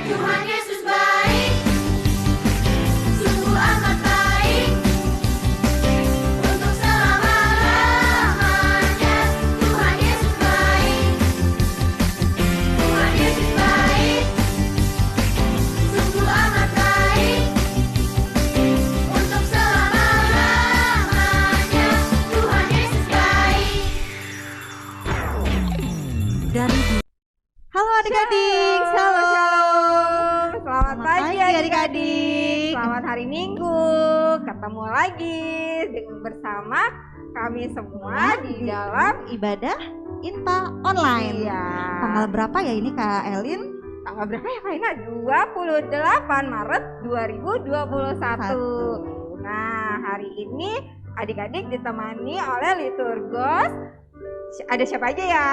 Tuhan Yesus baik, sungguh amat baik, untuk selama-lamanya. Tuhan Yesus baik, Tuhan Yesus baik, sungguh amat baik, untuk selama-lamanya. Tuhan Yesus baik. Halo adik-adik, Shalom. Selamat pagi adik-adik. Selamat hari Minggu. Ketemu lagi bersama kami semua di dalam ibadah Inpa online. Iya. Tanggal berapa ya ini Kak Elin? Tanggal berapa ya Kak Ina? 28 Maret 2021. Nah, hari ini adik-adik ditemani oleh liturgos. Ada siapa aja ya?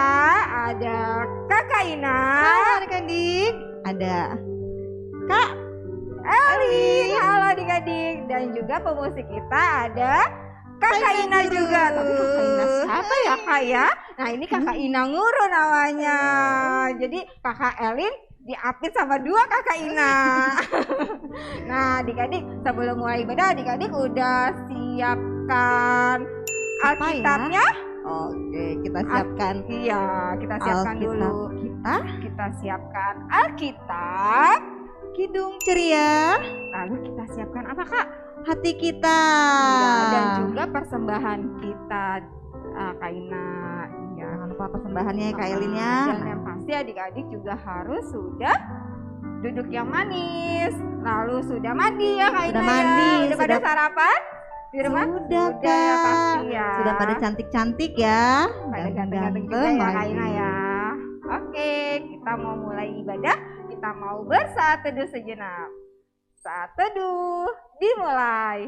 Ada Kakak Ina. Halo adik-adik. Ada Kak Elin, halo adik-adik. Dan juga pemusik kita ada Kakak Ina juga. Tapi Kakak Ina siapa ya Kak ya? Nah ini Kakak Ina Nguru namanya. Jadi Kakak Elin diapit sama dua Kakak Ina. Nah adik-adik sebelum mulai ibadah adik-adik udah siapkan Alkitabnya? Oke, kita siapkan. Iya, kita siapkan dulu. Kita siapkan Alkitab. Kidung ceria. Lalu kita siapkan apa Kak? Hati kita. Iya, dan juga persembahan kita Kak Ina. Iya. Jangan lupa persembahannya ya Kak Elin ya. Dan yang pasti adik-adik juga harus sudah duduk yang manis. Lalu sudah mandi ya Kak Ina. Sudah mandi. Udah pada sarapan? Di rumah? Sudah Kak. Pasti ya. Sudah pada cantik-cantik ya. Pada ganteng-ganteng juga ya Kak Ina ya. Oke, kita mau mulai ibadah. Kita mau bersaat teduh sejenak. Saat teduh dimulai.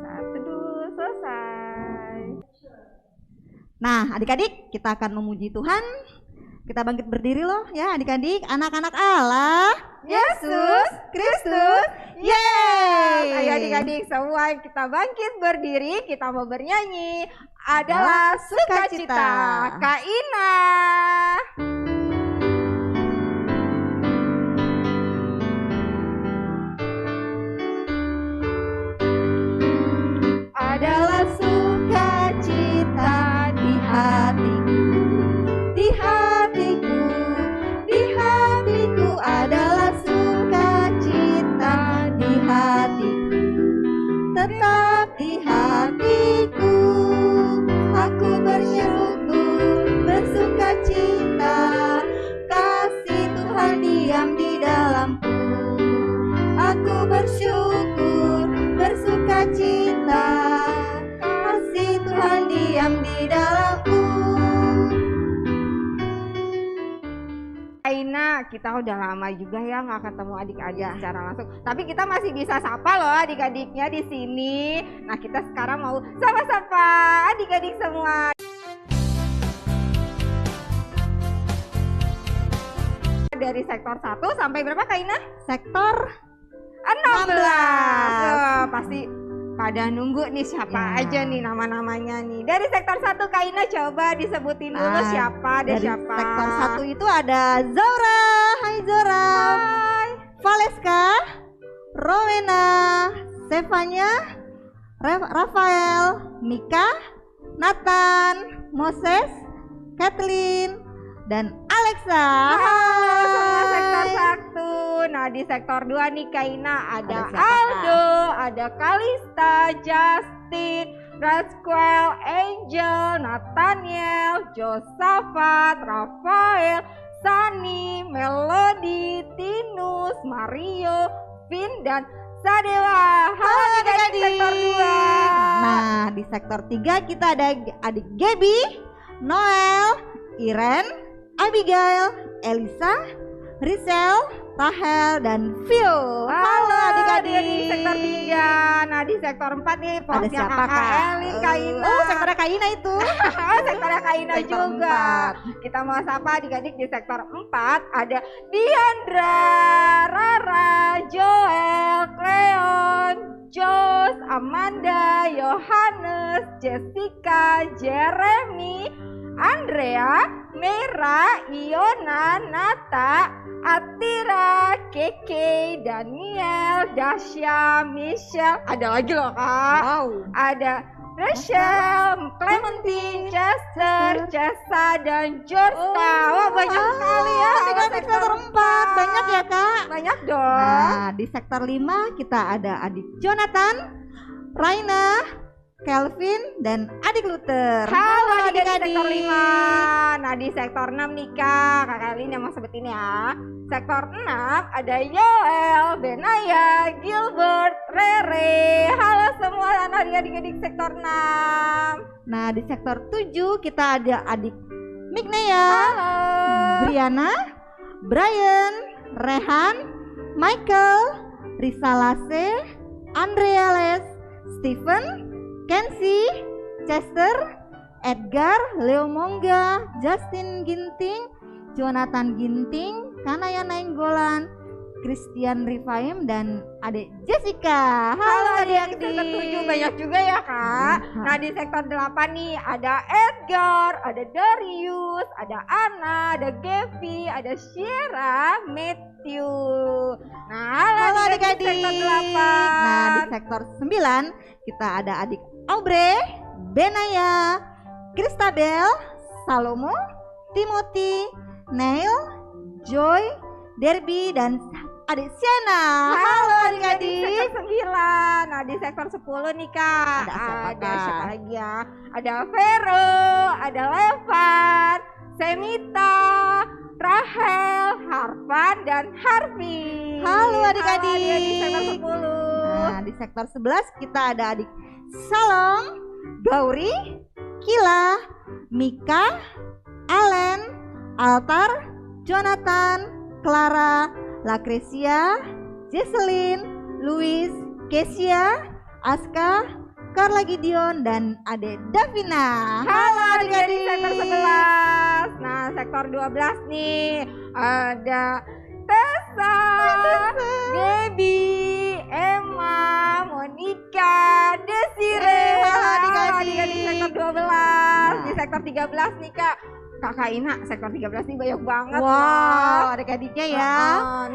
Saat teduh selesai. Nah, adik-adik, kita akan memuji Tuhan. Kita bangkit berdiri loh ya adik-adik, anak-anak Allah, Yesus Kristus, yeay! Ayo adik-adik semua kita bangkit berdiri, kita mau bernyanyi adalah sukacita. Kak Ina. Adalah sukacita di hatiku, di hatiku, di hatiku adalah sukacita di hatiku, tetap di hatiku. Aku bersyukur, bersukacita, kasih Tuhan diam di dalamku. Aku bersyukur, bersukacita, kasih Tuhan diam di dalamku. Aina, kita udah lama juga ya nggak ketemu adik-adik secara langsung. Tapi kita masih bisa sapa loh adik-adiknya di sini. Nah kita sekarang mau sapa-sapa adik-adik semua. Dari sektor 1 sampai berapa Kak Ina? Sektor 16. Oh, pasti pada nunggu nih siapa Ya. aja nih nama-namanya nih. Dari sektor 1 Kak Ina coba disebutin dulu siapa, ada dari siapa. sektor 1 itu ada Zaura, hai Zaura, Hai. Valeska, Rowena, Stefania, Rafael, Mika, Nathan, Moses, Kathleen, dan Alexa. Halo semua sektor Hai. 1. Nah di sektor 2 nih Kak Ina ada Ada siapa, Aldo, ada Kalista, Justin, Rasquel, Angel, Nathaniel, Josafat, Rafael, Sani, Melody, Tinus, Mario, Vin, dan Sadewa. Halo adik-adik sektor 2. Nah, di sektor 3 kita ada adik Gaby, Noel, Iren, Abigail, Elisa, Risel, Rahel, dan Phil. Halo adik-adik di sektor 3. Nah di sektor 4 nih Ada posnya siapa Kakak Kak? Elin, Kak Ina. Oh, sektornya Kak Ina itu. Oh, sektornya Kak Ina Sektor juga. 4. Kita mau sapa adik-adik di sektor 4 ada Diandra, Rara, Joel, Amanda, Yohanes, Jessica, Jeremy, Andrea, Mera, Iona, Nata, Atira, Keke, Daniel, Dasya, Michelle. Ada lagi loh kak. Wow. Ada Rachel, Clementine, Chester, Chessa, dan Georgia. Wah banyak sekali ya. Adik-adik sektor 4. Banyak ya kak? Banyak dong. Nah, di sektor 5 kita ada adik Jonathan, Raina, Kelvin, dan adik Luther. Halo adik-adik sektor 5. Nah di sektor 6 nih kak Elin yang mau sebutin ya. Sektor 6 ada Yoel, Benaya, Gilbert, Rere. Halo semua adik-adik sektor 6. Nah, di sektor 7 kita ada adik Mignea, Halo. Briana, Brian, Rehan, Michael, Risalase, Andrea Les, Stephen, Kenzie, Chester, Edgar, Leo Mongga, Justin Ginting, Jonathan Ginting, Kanaya Nainggolan, Christian Rifaim, dan adik Jessica. Halo adik-adik. di sektor 7 banyak juga ya kak. Nah di sektor 8 nih ada Edgar, ada Darius, ada Anna, ada Gevi, ada Sierra, Matthew. Nah halo adik-adik sektor 8. Nah, di sektor 9 kita ada adik Aubrey, Benaya, Christabel, Salomo, Timothy, Neil, Joy, Derby, dan adik Sienna. Halo adik-adik. Sektor 9. Nah di sektor 10 nih kak Ada siapa, Kak? siapa lagi ya? Ada Vero, ada Levan, Semita, Rahel, Harvan, dan Harvey. Halo adik-adik. Di sektor 10. Nah, di sektor 11 kita ada adik Salom, Gauri, Kila, Mika, Allen, Altar, Jonathan, Clara, Lacresia, Jesselyn, Louis, Kesia, Aska, Carla Gideon, dan Ade Davina. Halo adik-adik sektor 11. Nah sektor 12 nih ada Tessa, Debbie, Emma, Monica, Desire. Halo adik-adik. Adik-adik sektor 12. Di sektor 13 nih kak Kakak Ina sektor 13 nih banyak banget. Wow, adik-adiknya ya.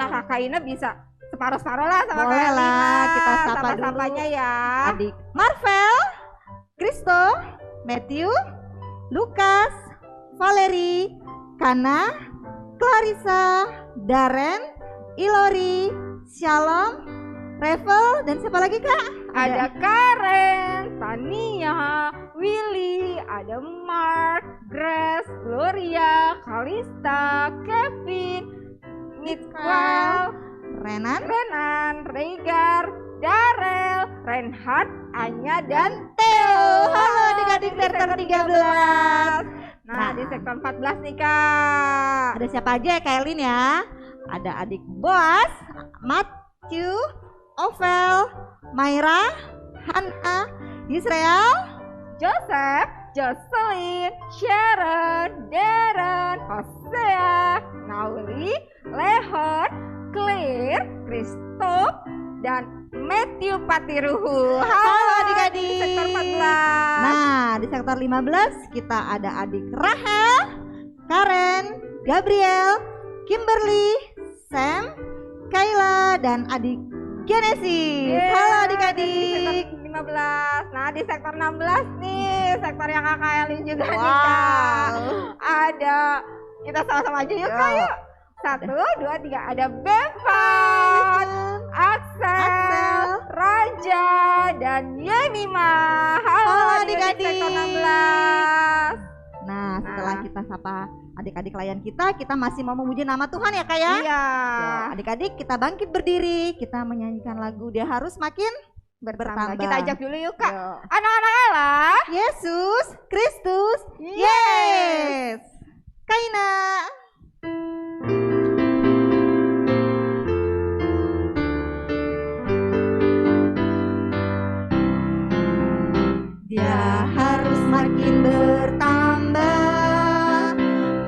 Nah kakak Ina bisa separuh-separuh lah sama Boleh Kak lah, Ina. kita sapa dulu. Sapa-sapanya ya. Adik Marvel, Kristo, Matthew, Lukas, Valerie, Kana, Clarissa, Darren, Ilori, Shalom, Revel, dan siapa lagi kak? Ada Karen, Tania, Willy, ada Mark, Grace, Gloria, Kalista, Kevin, Mitchell, Renan, Regar, Darel, Reinhard, Anya, dan Theo. Halo adik-adik sektor 13. Nah di sektor 14 nih kak. Ada siapa aja ya Kailin ya? Ada adik Boas, Matthew, Ovel, Myra, Hannah, Yisrael, Joseph, Jocelyn, Sharon, Darren, Hosea, Nauli, Leon, Claire, Christoph, dan Matthew Patiruhu. Halo adik-adik. Di sektor 14. Nah, di sektor 15 kita ada adik Rahel, Karen, Gabriel, Kimberly, Sam, Kayla, dan adik Genesis. Halo Di adik-adik. sektor 15. Nah di sektor 16 nih, sektor yang kakak Elin juga nih Wow. kak. Ada, kita sama-sama aja yuk kak yuk. 1, 2, 3. Ada Bevan, Axel, Raja, dan Yemima. Halo adik-adik sektor 16. Nah, setelah kita sapa adik-adik klien kita masih mau memuji nama Tuhan ya kak ya? Iya. Yuk, adik-adik kita bangkit berdiri, kita menyanyikan lagu Dia Harus Makin Bertambah. Kita ajak dulu yuk kak. Yuk. Anak-anak Allah. Yesus Kristus, yes. Kaina. Dia harus makin bertambah,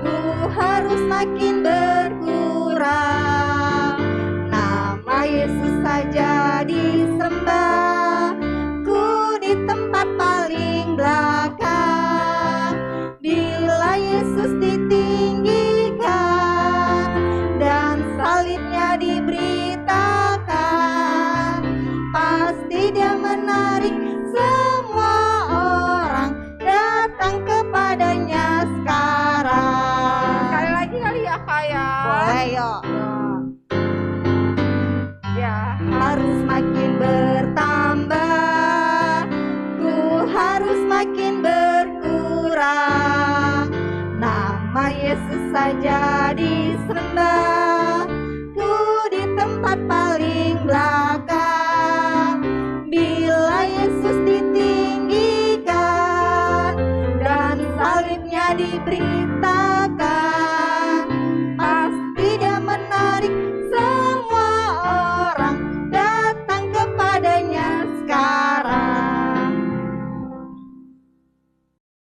ku harus makin berkurang. Nama Yesus saja disembah, ku saja disembah, ku di tempat paling belakang. Bila Yesus ditinggikan dan salibnya diberitakan, pasti dia menarik semua orang datang kepadanya sekarang.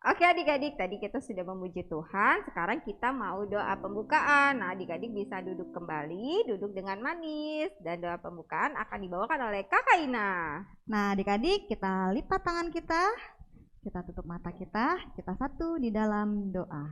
Oke adik-adik, tadi kita sudah memuji Tuhan, sekarang kita mau doa pembukaan. Nah adik-adik bisa duduk kembali, duduk dengan manis, dan doa pembukaan akan dibawakan oleh Kakak Ina. Nah adik-adik, kita lipat tangan kita tutup mata kita satu di dalam doa.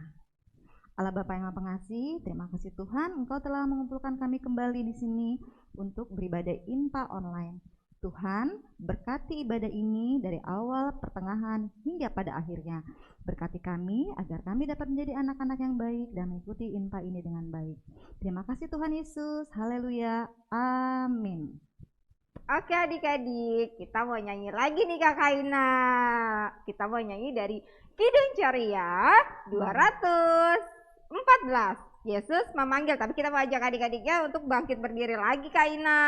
Allah Bapa yang Maha Pengasih, terima kasih Tuhan, Engkau telah mengumpulkan kami kembali di sini untuk beribadah INPA online. Tuhan, berkati ibadah ini dari awal, pertengahan, hingga pada akhirnya. Berkati kami agar kami dapat menjadi anak-anak yang baik dan mengikuti INPA ini dengan baik. Terima kasih Tuhan Yesus, haleluya, amin. Oke adik-adik, kita mau nyanyi lagi nih Kakak Ina. Kita mau nyanyi dari Kidung Ceria 214. Yesus memanggil, tapi kita mau ajak adik-adiknya untuk bangkit berdiri lagi Kak Ina.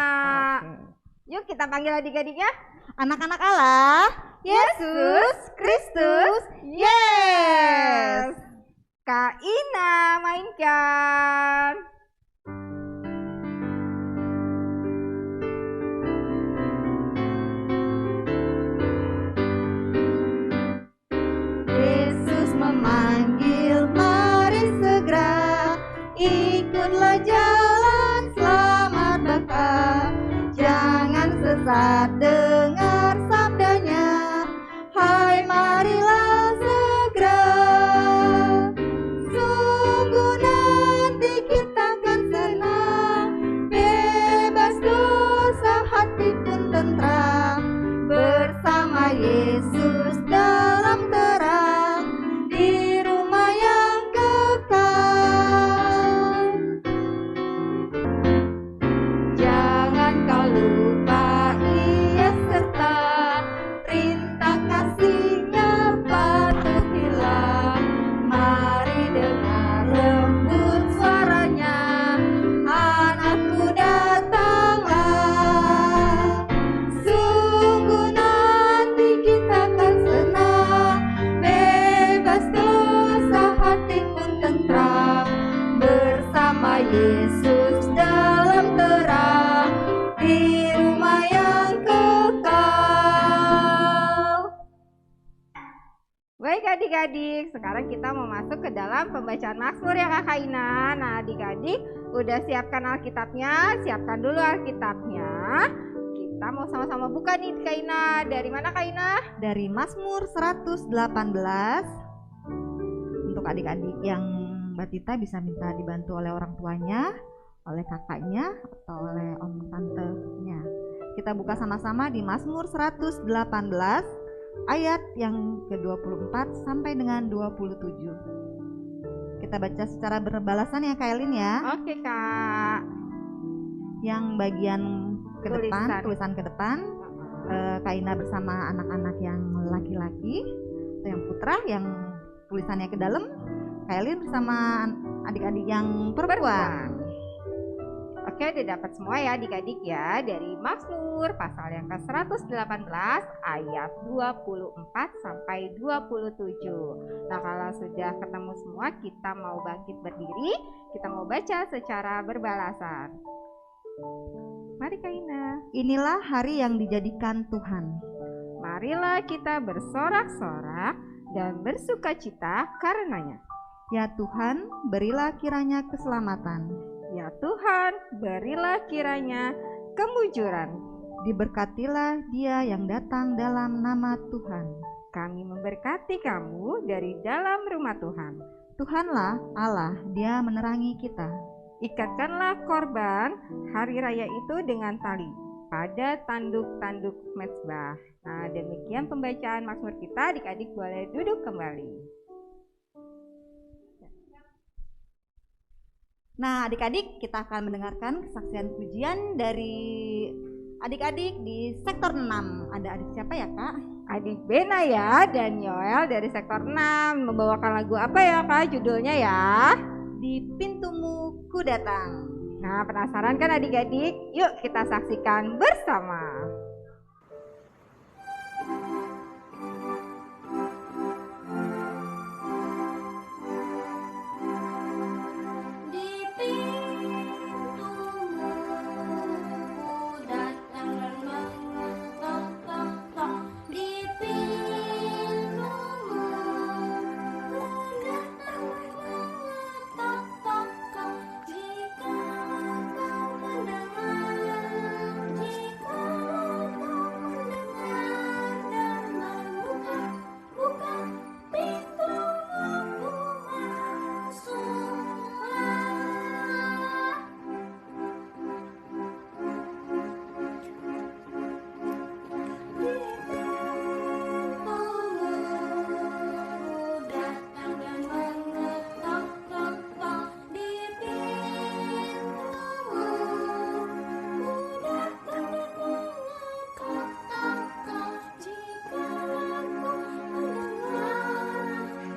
Yuk kita panggil adik-adiknya. Anak-anak Allah, Yesus Kristus, yes. Kak Ina mainkan. Yesus memanggil, mari segera ikutlah jalan selamat baka. Jangan sesat dengar sabdanya, hai marilah segera. Sungguh nanti kita akan senang, bebas dosa hati pun tentram, bersama Yesus dalam terang di rumah yang kekal. Jangan kau lupa Ia serta perintah kasih-Nya patuhilah. Mari dengar lembut suaranya, anakku datanglah. Sungguh nanti kita akan senang, bebas dosa hati pun tentram, bersama Yesus dalam terang di rumah yang kekal. Baik adik-adik, sekarang kita mau masuk ke dalam pembacaan Mazmur ya Kakak Ina. Nah adik-adik udah siapkan Alkitabnya, siapkan dulu Alkitabnya. Kita mau sama-sama buka nih Kak Ina. Dari mana Kak Ina? Dari Mazmur 118. Untuk adik-adik yang batita bisa minta dibantu oleh orang tuanya, oleh kakaknya, atau oleh om tantenya. Kita buka sama-sama di Mazmur 118 ayat yang ke-24 sampai dengan 27. Kita baca secara berbalasan ya Kak Elin ya. Oke Kak. Yang bagian ke depan, Tulisan. tulisan ke depan, Kak Ina bersama anak-anak yang laki-laki atau yang putra, yang tulisannya ke dalam, Kak Elin bersama adik-adik yang perempuan. Oke, didapat semua ya adik-adik ya, dari Mazmur pasal yang ke-118 ayat 24 sampai 27. Nah kalau sudah ketemu semua, kita mau bangkit berdiri, kita mau baca secara berbalasan. Mari Kak Ina. Inilah hari yang dijadikan Tuhan. Marilah kita bersorak-sorak dan bersukacita karenanya. Ya Tuhan, berilah kiranya keselamatan. Ya Tuhan, berilah kiranya kemujuran. Diberkatilah dia yang datang dalam nama Tuhan. Kami memberkati kamu dari dalam rumah Tuhan. Tuhanlah Allah, dia menerangi kita. Ikatkanlah korban hari raya itu dengan tali pada tanduk-tanduk mezbah. Nah, demikian pembacaan Mazmur kita. Adik-adik boleh duduk kembali. Nah, adik-adik, kita akan mendengarkan kesaksian pujian dari adik-adik di sektor 6. Ada adik siapa ya, Kak? Adik Bena ya dan Yoel dari sektor 6 membawakan lagu apa ya Kak judulnya ya? di pintumu ku datang. Nah, penasaran kan adik-adik? Yuk kita saksikan bersama. Di pintumu ku datang dan mengetok tok tok. Di pintumu ku datang dan mengetok tok tok. Jika kau mendengar, jika kau mendengar dan membuka pintumu ku masuklah. Di pintumu datang dan mengetok tok tok. Di pintumu datang dan mengetok tok tok. Jika aku mendengar,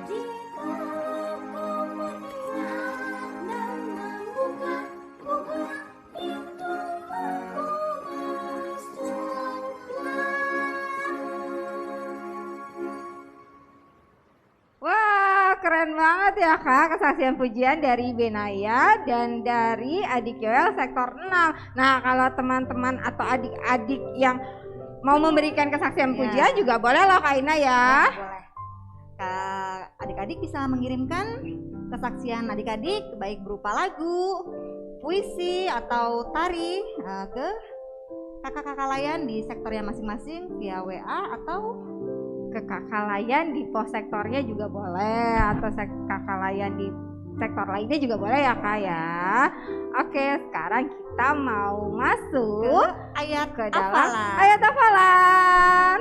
jika aku mendengar dan membuka pintumu ku masuklah. Wah, keren banget ya Kak, kesaksian pujian dari Benaya dan dari adik Yoel sektor 6. Nah, kalau teman-teman atau adik-adik yang mau memberikan kesaksian Ya. pujian juga boleh loh Kak Ina ya. Boleh. Adik-adik bisa mengirimkan kesaksian adik-adik baik berupa lagu, puisi atau tari ke kakak-kakak layan di sektornya masing-masing via WA atau Ke kakak layan di pos sektornya juga boleh, atau kakak layan di sektor lainnya juga boleh ya Kak ya. Oke, sekarang kita mau ke masuk ayat ke dalam hafalan. ayat hafalan.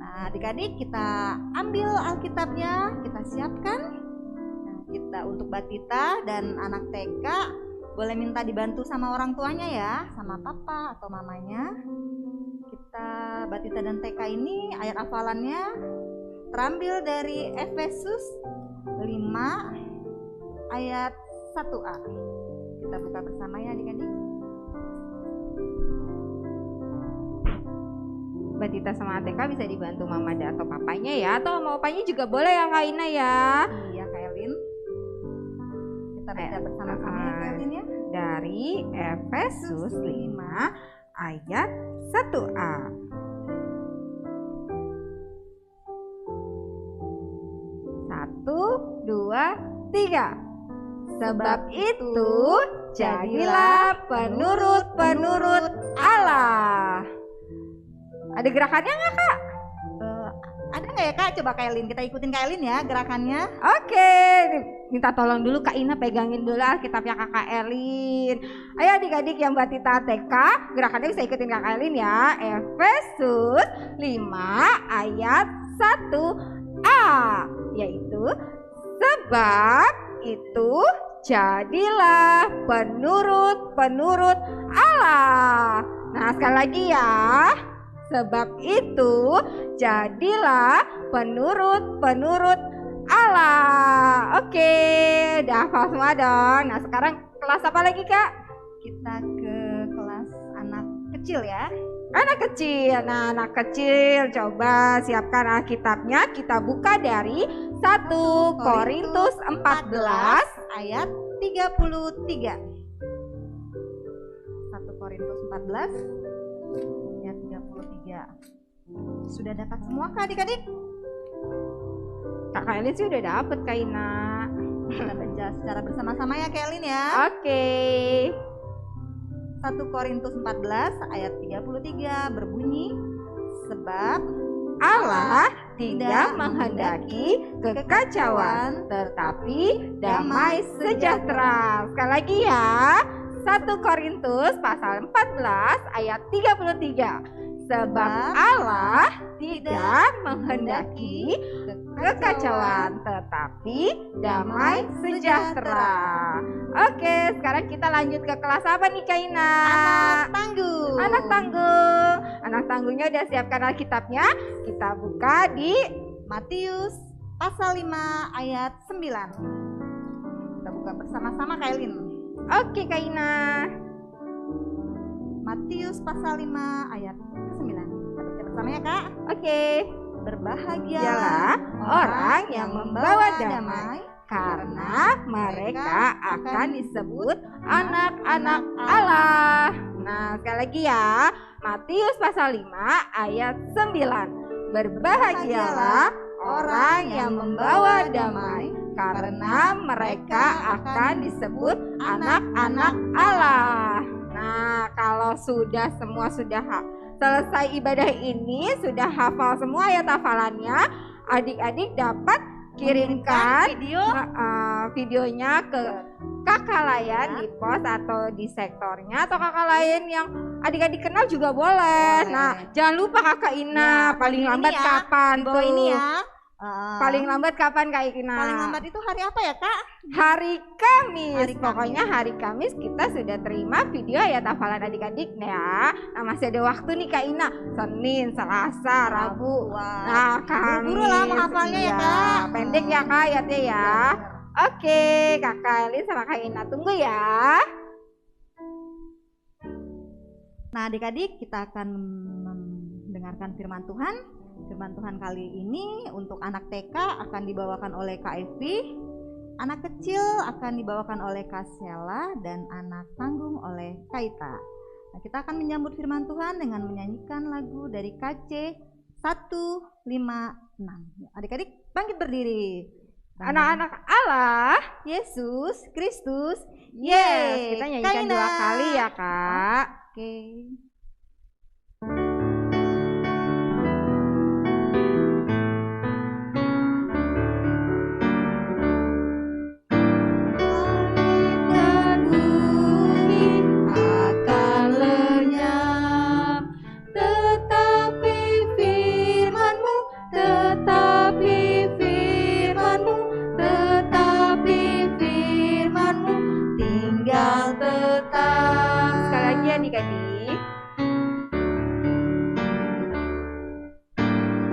Nah, adik-adik kita ambil Alkitabnya, kita siapkan. Nah, kita untuk Batita dan anak TK boleh minta dibantu sama orang tuanya ya, sama papa atau mamanya. Kita Batita dan TK ini ayat hafalannya terambil dari Efesus 5 ayat 1a. Kita buka bersama ya adik-adik. Batita sama TK bisa dibantu mama atau papanya ya, atau sama opanya juga boleh ya Kak Ina ya. Iya, Kailin. Kita baca bersama-sama ya, Kailin ya. Dari Efesus 5 ayat 1a. Satu, dua, tiga. Sebab itu jadilah penurut-penurut Allah. Ada gerakannya nggak Kak? Ada nggak ya Kak? Coba Kailin, kita ikutin Kailin ya gerakannya. Oke, minta tolong dulu Kak Ina pegangin dulu Alkitabnya Kakak Elin. Ayo adik-adik yang Batita TK, gerakannya bisa ikutin Kakak Elin ya. Efesus 5 ayat 1a, yaitu sebab itu jadilah penurut-penurut Allah. Nah, sekali lagi ya. Sebab itu jadilah penurut-penurut Allah. Oke, udah hafal semua dong. Nah, sekarang kelas apa lagi Kak? Kita ke kelas anak kecil ya. Anak kecil. Nah, anak kecil coba siapkan Alkitabnya. Kita buka dari 1 Korintus 14 ayat 33. 1 Korintus 14 ayat 33. Sudah dapat semua Kak adik-adik? Kakak Elin sih udah dapet Kak Ina. Kita baca secara bersama-sama ya Kailin ya. Oke. 1 Korintus 14 ayat 33 berbunyi, sebab Allah tidak menghendaki kekacauan, tetapi damai sejahtera. Sekali lagi ya, 1 Korintus pasal 14 ayat 33. Sebab Allah tidak menghendaki kekacauan, tetapi damai sejahtera. Oke, sekarang kita lanjut ke kelas apa nih Kak Ina? Anak tangguh. Anak tangguh. Anak tangguhnya udah siapkan Alkitabnya. Kita buka di Matius pasal 5 ayat 9. Kita buka buka bersama-sama Kailin. Oke Kak Ina. Matius pasal 5 ayat 9. Kita baca bersama ya Kak. Oke. Berbahagialah orang yang membawa damai, karena mereka akan disebut anak-anak Allah. Nah, sekali lagi ya. Matius pasal 5 ayat 9. Berbahagialah orang yang membawa damai, karena mereka akan disebut anak-anak Allah. Nah, kalau semua sudah selesai ibadah ini, sudah hafal semua ayat hafalannya, adik-adik dapat kirimkan videonya ke kakak lain di pos atau di sektornya, atau kakak lain yang adik-adik kenal juga boleh. Nah, jangan lupa Kakak Ina, paling lambat kapan tuh? Ini ya. Paling lambat kapan Kak Ina? Paling lambat itu hari apa ya Kak? Hari Kamis. Pokoknya hari Kamis kita sudah terima video ayat hafalan adik-adik ya. Nah, masih ada waktu nih Kak Ina. Senin, Selasa, Rabu. Nah, Kamis. Buru lah menghafalnya ya Kak. Pendek ya Kak ayatnya ya. Oke, Kakak Elin sama Kak Ina tunggu ya. Nah adik-adik, kita akan mendengarkan firman Tuhan. Firman Tuhan kali ini untuk anak TK akan dibawakan oleh Kak Evi, anak kecil akan dibawakan oleh Kak Sela, dan anak tanggung oleh Kaita. Nah, kita akan menyambut firman Tuhan dengan menyanyikan lagu dari KC 156. Adik-adik bangkit berdiri. Anak-anak Allah, Yesus Kristus. yes, kita nyanyikan 2 kali ya Kak. Oke. Adik-adik,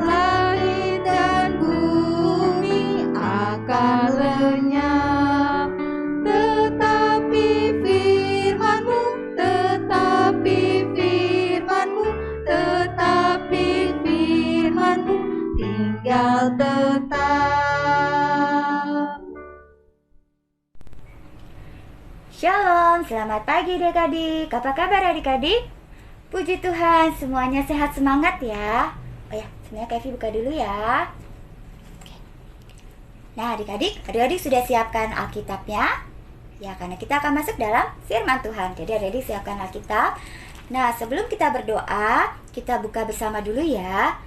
Langit dan bumi akan lenyap, tetapi firman-Mu, tetapi firman-Mu, tetapi firman-Mu tinggal tetap. Shalom, selamat pagi adik-adik. Apa kabar adik-adik? Puji Tuhan, semuanya sehat semangat ya. Oh ya, sebenarnya Kevi buka dulu ya. Oke. Nah adik-adik sudah siapkan Alkitabnya? Ya, karena kita akan masuk dalam firman Tuhan. Jadi adik-adik siapkan Alkitab. Nah, sebelum kita berdoa, kita buka bersama dulu ya.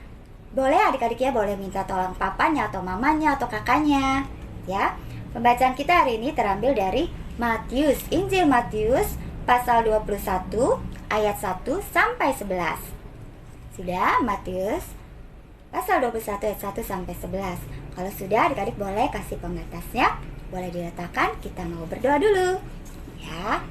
Boleh adik-adik ya, boleh minta tolong papanya atau mamanya atau kakaknya ya. Pembacaan kita hari ini terambil dari Matius, Injil Matius pasal 21 ayat 1 sampai 11. Sudah, Matius pasal 21 ayat 1 sampai 11. Kalau sudah, adik-adik boleh kasih pembatasnya, boleh diletakkan. Kita mau berdoa dulu ya.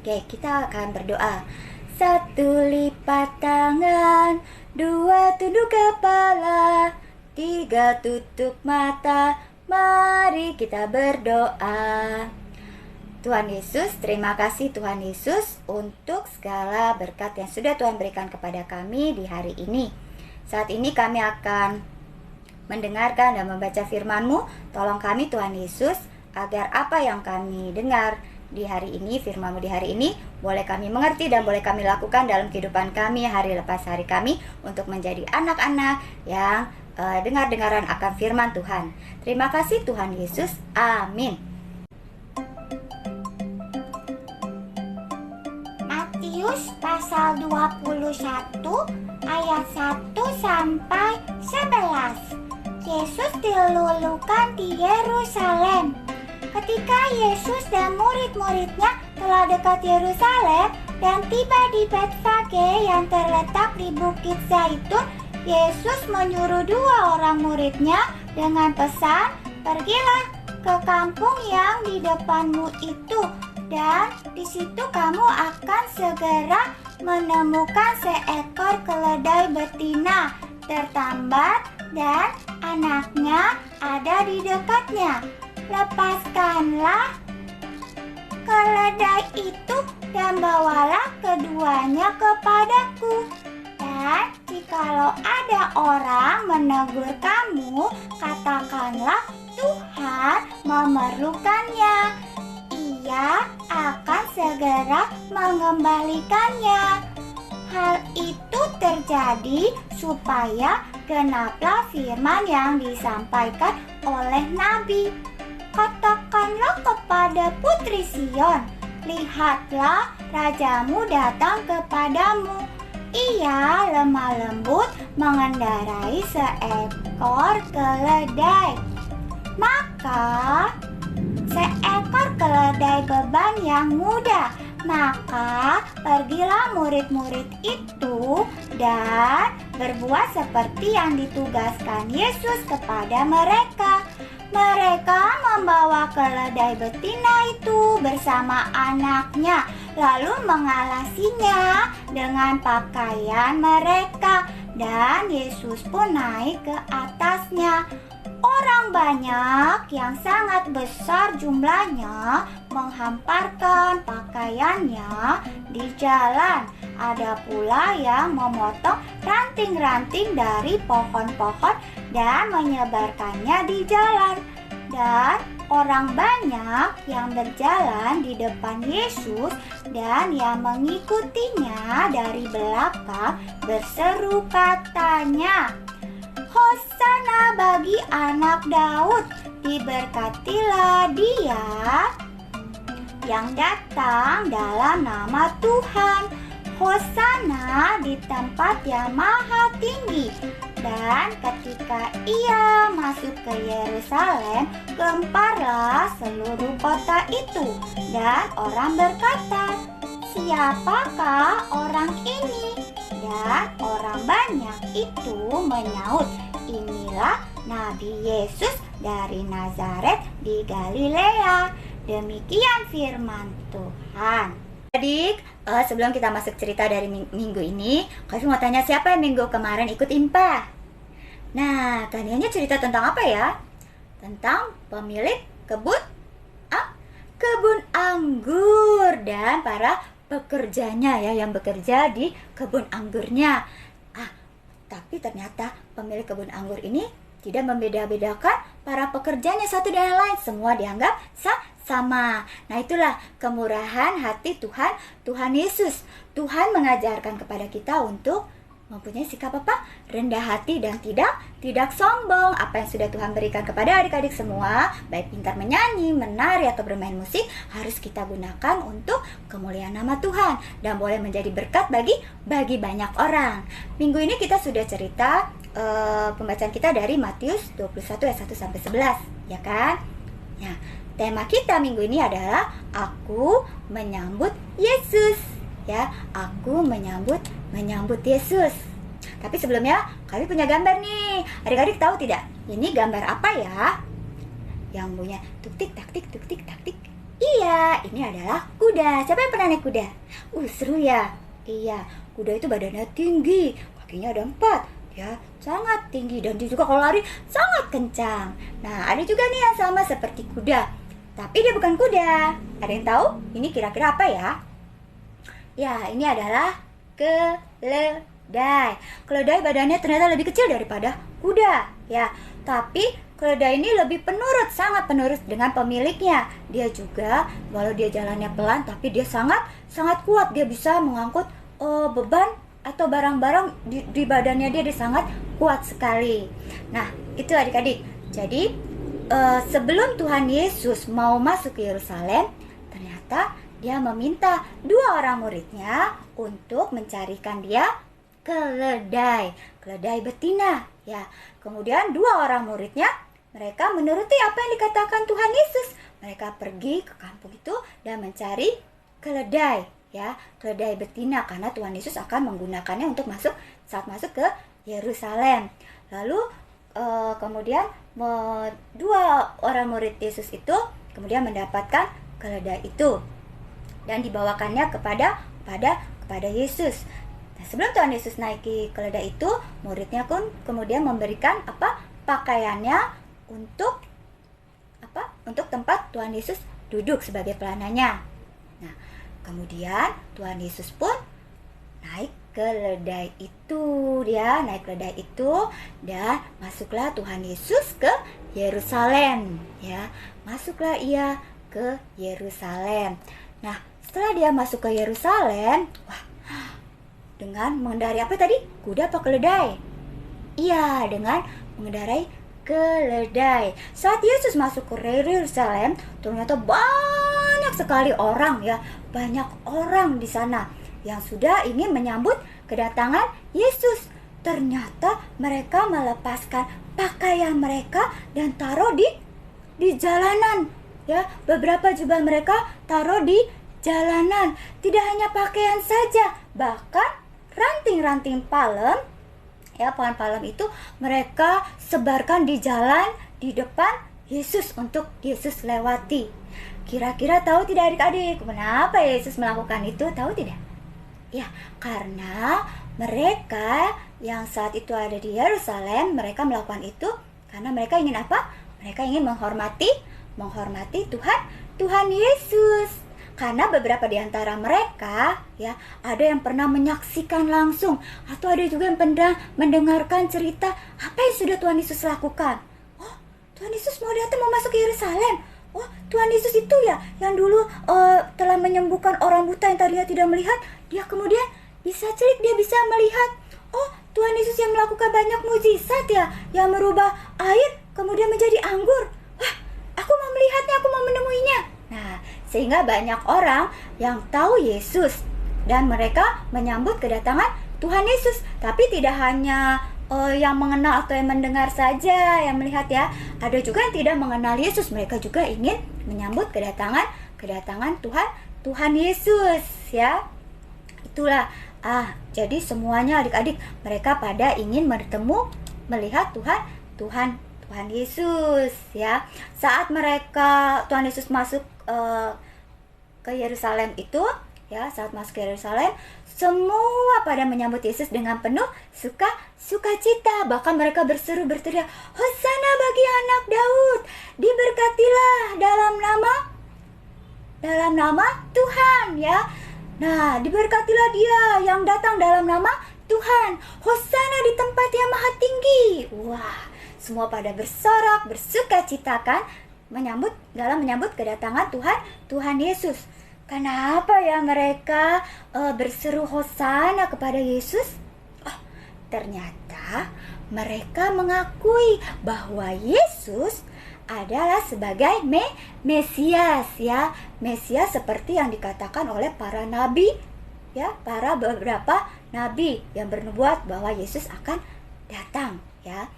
Oke, kita akan berdoa. 1 lipat tangan, 2 tunduk kepala, 3 tutup mata. Mari kita berdoa. Tuhan Yesus, terima kasih Tuhan Yesus untuk segala berkat yang sudah Tuhan berikan kepada kami di hari ini. Saat ini kami akan mendengarkan dan membaca firman-Mu. Tolong kami Tuhan Yesus, agar apa yang kami dengar di hari ini, firman-Mu di hari ini, boleh kami mengerti dan boleh kami lakukan dalam kehidupan kami hari lepas hari kami, untuk menjadi anak-anak yang dengar-dengaran akan firman Tuhan. Terima kasih Tuhan Yesus, amin. Matius pasal 21 ayat 1 sampai 11. Yesus dilulukan di Yerusalem. Ketika Yesus dan murid-muridnya telah dekat Yerusalem dan tiba di Betfage yang terletak di Bukit Zaitun, Yesus menyuruh 2 orang muridnya dengan pesan, "Pergilah ke kampung yang di depanmu itu, dan di situ kamu akan segera menemukan seekor keledai betina tertambat dan anaknya ada di dekatnya. Lepaskanlah keledai itu dan bawalah keduanya kepadaku. Dan jikalau ada orang menegur kamu, katakanlah Tuhan memerlukannya. Ia akan segera mengembalikannya. Hal itu terjadi supaya genaplah firman yang disampaikan oleh Nabi. Katakanlah kepada Putri Sion, lihatlah rajamu datang kepadamu. Ia lemah lembut mengendarai seekor keledai. Maka seekor keledai beban yang mudah. Maka pergilah murid-murid itu dan berbuat seperti yang ditugaskan Yesus kepada mereka. Mereka membawa keledai betina itu bersama anaknya, lalu mengalasinya dengan pakaian mereka, dan Yesus pun naik ke atasnya. Orang banyak yang sangat besar jumlahnya menghamparkan pakaiannya di jalan. Ada pula yang memotong ranting-ranting dari pohon-pohon dan menyebarkannya di jalan. Dan orang banyak yang berjalan di depan Yesus dan yang mengikutinya dari belakang berseru katanya, Hosana bagi anak Daud, diberkatilah dia yang datang dalam nama Tuhan. Hosana di tempat yang maha tinggi. Dan ketika ia masuk ke Yerusalem, gemparlah seluruh kota itu. Dan orang berkata, siapakah orang ini? Dan orang banyak itu menyaut, inilah Nabi Yesus dari Nazaret di Galilea. Demikian firman Tuhan. Adik, sebelum kita masuk cerita dari minggu ini, Kak mau tanya siapa yang minggu kemarin ikut IMPA? Nah, kaliannya cerita tentang apa ya? Tentang pemilik kebun anggur dan para pekerjanya ya yang bekerja di kebun anggurnya. Tapi ternyata pemilik kebun anggur ini tidak membeda-bedakan para pekerjanya satu dan lain. Semua dianggap sama. Nah, itulah kemurahan hati Tuhan Yesus. Tuhan mengajarkan kepada kita untuk mempunyai sikap apa? Rendah hati dan tidak sombong. Apa yang sudah Tuhan berikan kepada adik-adik semua, baik pintar menyanyi, menari atau bermain musik, harus kita gunakan untuk kemuliaan nama Tuhan dan boleh menjadi berkat bagi banyak orang. Minggu ini kita sudah cerita pembacaan kita dari Matius 21 ayat 1 sampai 11, ya kan? Nah, tema kita minggu ini adalah aku menyambut Yesus. Ya, aku menyambut Yesus. Tapi sebelumnya kami punya gambar nih. Adik-adik tahu tidak? Ini gambar apa ya? Yang punya tuk tik tak tik tuk tik tak tik. Iya, ini adalah kuda. Siapa yang pernah naik kuda? Seru ya. Iya, kuda itu badannya tinggi, kakinya ada 4. Ya, sangat tinggi dan dia juga kalau lari sangat kencang. Nah, ada juga nih yang sama seperti kuda, tapi dia bukan kuda. Ada yang tahu? Ini kira-kira apa ya? Ya, ini adalah keledai. Keledai badannya ternyata lebih kecil daripada kuda, ya. Tapi keledai ini lebih penurut, sangat penurut dengan pemiliknya. Dia juga, walau dia jalannya pelan, tapi dia sangat kuat. Dia bisa mengangkut beban atau barang-barang di badannya. Dia sangat kuat sekali. Nah, itu adik-adik. Jadi sebelum Tuhan Yesus mau masuk ke Yerusalem, ternyata dia meminta 2 orang muridnya untuk mencarikan dia keledai betina, ya. Kemudian 2 orang muridnya, mereka menuruti apa yang dikatakan Tuhan Yesus. Mereka pergi ke kampung itu dan mencari keledai, ya, keledai betina, karena Tuhan Yesus akan menggunakannya untuk saat masuk ke Yerusalem. Lalu kemudian 2 orang murid Yesus itu kemudian mendapatkan keledai itu dan dibawakannya kepada Yesus. Nah, sebelum Tuhan Yesus naiki keledai itu, muridnya pun kemudian memberikan pakaiannya untuk tempat Tuhan Yesus duduk sebagai pelananya. kemudian Tuhan Yesus pun naik keledai itu, dia naik keledai itu, dan masuklah Tuhan Yesus ke Yerusalem, ya. Masuklah ia ke Yerusalem. Nah, setelah dia masuk ke Yerusalem, wah, dengan mengendarai apa tadi? Kuda apa keledai? Iya, dengan mengendarai keledai. Saat Yesus masuk ke Yerusalem, ternyata banyak sekali orang, ya, banyak orang di sana yang sudah ingin menyambut kedatangan Yesus. Ternyata mereka melepaskan pakaian mereka dan taruh di jalanan, ya. Beberapa jubah mereka taruh di jalanan. Tidak hanya pakaian saja, bahkan ranting-ranting palem, ya, pohon palem itu mereka sebarkan di jalan di depan Yesus untuk Yesus lewati. Kira-kira tahu tidak adik-adik kenapa Yesus melakukan itu? Tahu tidak? Ya, karena mereka yang saat itu ada di Yerusalem, mereka melakukan itu karena mereka ingin apa? Mereka ingin menghormati Tuhan Yesus. Karena beberapa di antara mereka, ya, ada yang pernah menyaksikan langsung, atau ada juga yang pernah mendengarkan cerita apa yang sudah Tuhan Yesus lakukan. Oh, Tuhan Yesus mau datang, mau masuk ke Yerusalem. Oh, Tuhan Yesus itu ya yang dulu telah menyembuhkan orang buta yang tadinya tidak melihat, dia kemudian bisa celik, dia bisa melihat. Oh, Tuhan Yesus yang melakukan banyak mujizat ya, yang merubah air kemudian menjadi anggur. Wah, aku mau melihatnya, aku mau menemuinya. Nah, sehingga banyak orang yang tahu Yesus dan mereka menyambut kedatangan Tuhan Yesus. Tapi tidak hanya yang mengenal atau yang mendengar saja yang melihat, ya. Ada juga yang tidak mengenal Yesus, mereka juga ingin menyambut kedatangan Tuhan Yesus, ya. Itulah jadi semuanya adik-adik mereka pada ingin bertemu, melihat Tuhan Yesus, ya. Saat Tuhan Yesus masuk ke Yerusalem itu, ya, saat masuk ke Yerusalem, semua pada menyambut Yesus dengan penuh sukacita. Bahkan mereka berteriak, Hosana bagi anak Daud, diberkatilah dalam nama Tuhan, ya. Nah, diberkatilah dia yang datang dalam nama Tuhan. Hosana di tempat yang maha tinggi. Wah, semua pada bersorak, bersukacita kan dalam menyambut kedatangan Tuhan Yesus. Kenapa ya mereka berseru Hosana kepada Yesus? Oh, ternyata mereka mengakui bahwa Yesus adalah sebagai Mesias, ya. Mesias seperti yang dikatakan oleh para nabi, ya, para beberapa nabi yang bernubuat bahwa Yesus akan datang, ya.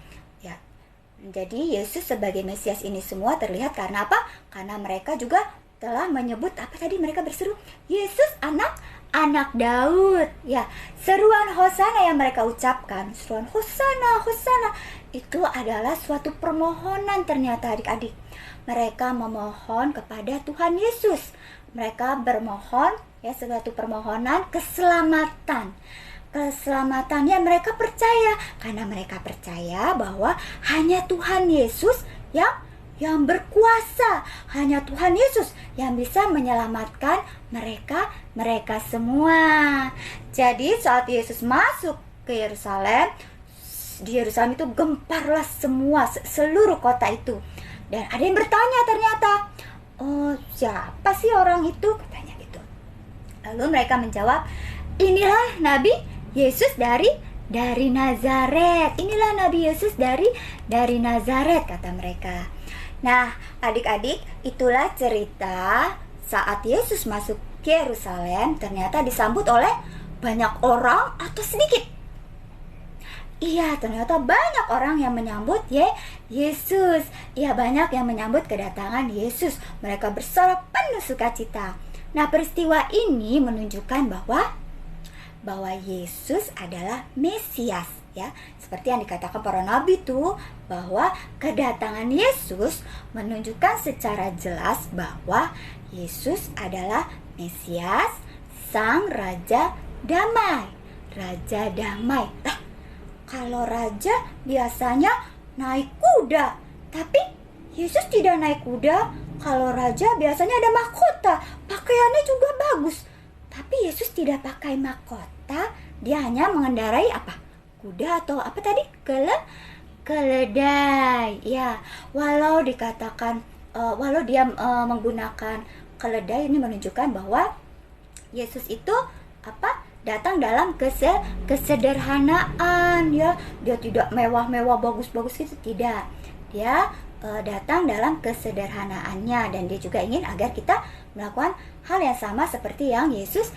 Jadi Yesus sebagai Mesias ini semua terlihat karena apa? Karena mereka juga telah menyebut apa tadi mereka berseru? Yesus anak Daud, ya. Seruan Hosana yang mereka ucapkan, seruan Hosana, Hosana, itu adalah suatu permohonan ternyata adik-adik. Mereka memohon kepada Tuhan Yesus. Mereka bermohon, ya, suatu permohonan keselamatan. Keselamatannya mereka percaya, karena mereka percaya bahwa hanya Tuhan Yesus yang berkuasa, hanya Tuhan Yesus yang bisa menyelamatkan mereka semua. Jadi saat Yesus masuk ke Yerusalem, di Yerusalem itu gemparlah seluruh kota itu. Dan ada yang bertanya ternyata, oh, siapa sih orang itu? Katanya gitu. Lalu mereka menjawab, inilah Nabi Yesus dari Nazaret. Inilah Nabi Yesus dari Nazaret, kata mereka. Nah, adik-adik, itulah cerita saat Yesus masuk ke Yerusalem, ternyata disambut oleh banyak orang atau sedikit? Iya, ternyata banyak orang yang menyambut Yesus. Iya, banyak yang menyambut kedatangan Yesus. Mereka bersorak penuh sukacita. Nah, peristiwa ini menunjukkan bahwa Yesus adalah Mesias, ya. Seperti yang dikatakan para nabi itu, bahwa kedatangan Yesus menunjukkan secara jelas bahwa Yesus adalah Mesias, Sang Raja Damai. Raja Damai. Kalau raja biasanya naik kuda, tapi Yesus tidak naik kuda. Kalau raja biasanya ada mahkota, pakaiannya juga bagus. Tapi Yesus tidak pakai mahkota, dia hanya mengendarai apa? Kuda atau apa tadi? Keledai. Ya, walau dikatakan walau dia menggunakan keledai, ini menunjukkan bahwa Yesus itu apa? Datang dalam kesederhanaan, ya. Dia tidak mewah-mewah bagus-bagus gitu, tidak. Dia datang dalam kesederhanaannya, dan dia juga ingin agar kita melakukan hal yang sama seperti yang Yesus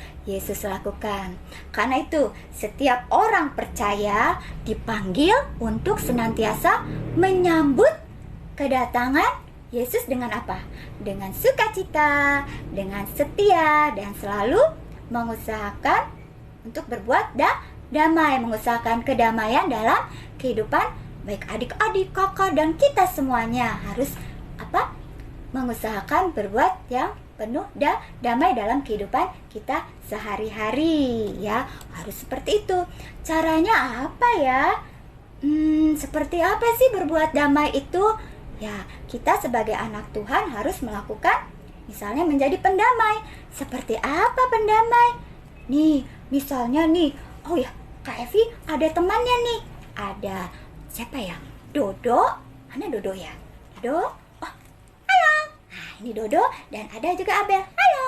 lakukan. Karena itu, setiap orang percaya dipanggil untuk senantiasa menyambut kedatangan Yesus dengan apa? Dengan sukacita, dengan setia, dan selalu mengusahakan untuk berbuat damai, mengusahakan kedamaian dalam kehidupan baik adik-adik, kakak, dan kita semuanya harus apa? Mengusahakan berbuat yang penuh damai dalam kehidupan kita sehari-hari, ya. Harus seperti itu. Caranya apa ya? Seperti apa sih berbuat damai itu? Ya, kita sebagai anak Tuhan harus melakukan, misalnya menjadi pendamai. Seperti apa pendamai? Nih, misalnya nih, oh ya, Kak Evi ada temannya nih. Ada siapa ya? Dodo. Mana Dodo ya? Dodo. Oh, halo. Nah, ini Dodo, dan ada juga Abel. Halo.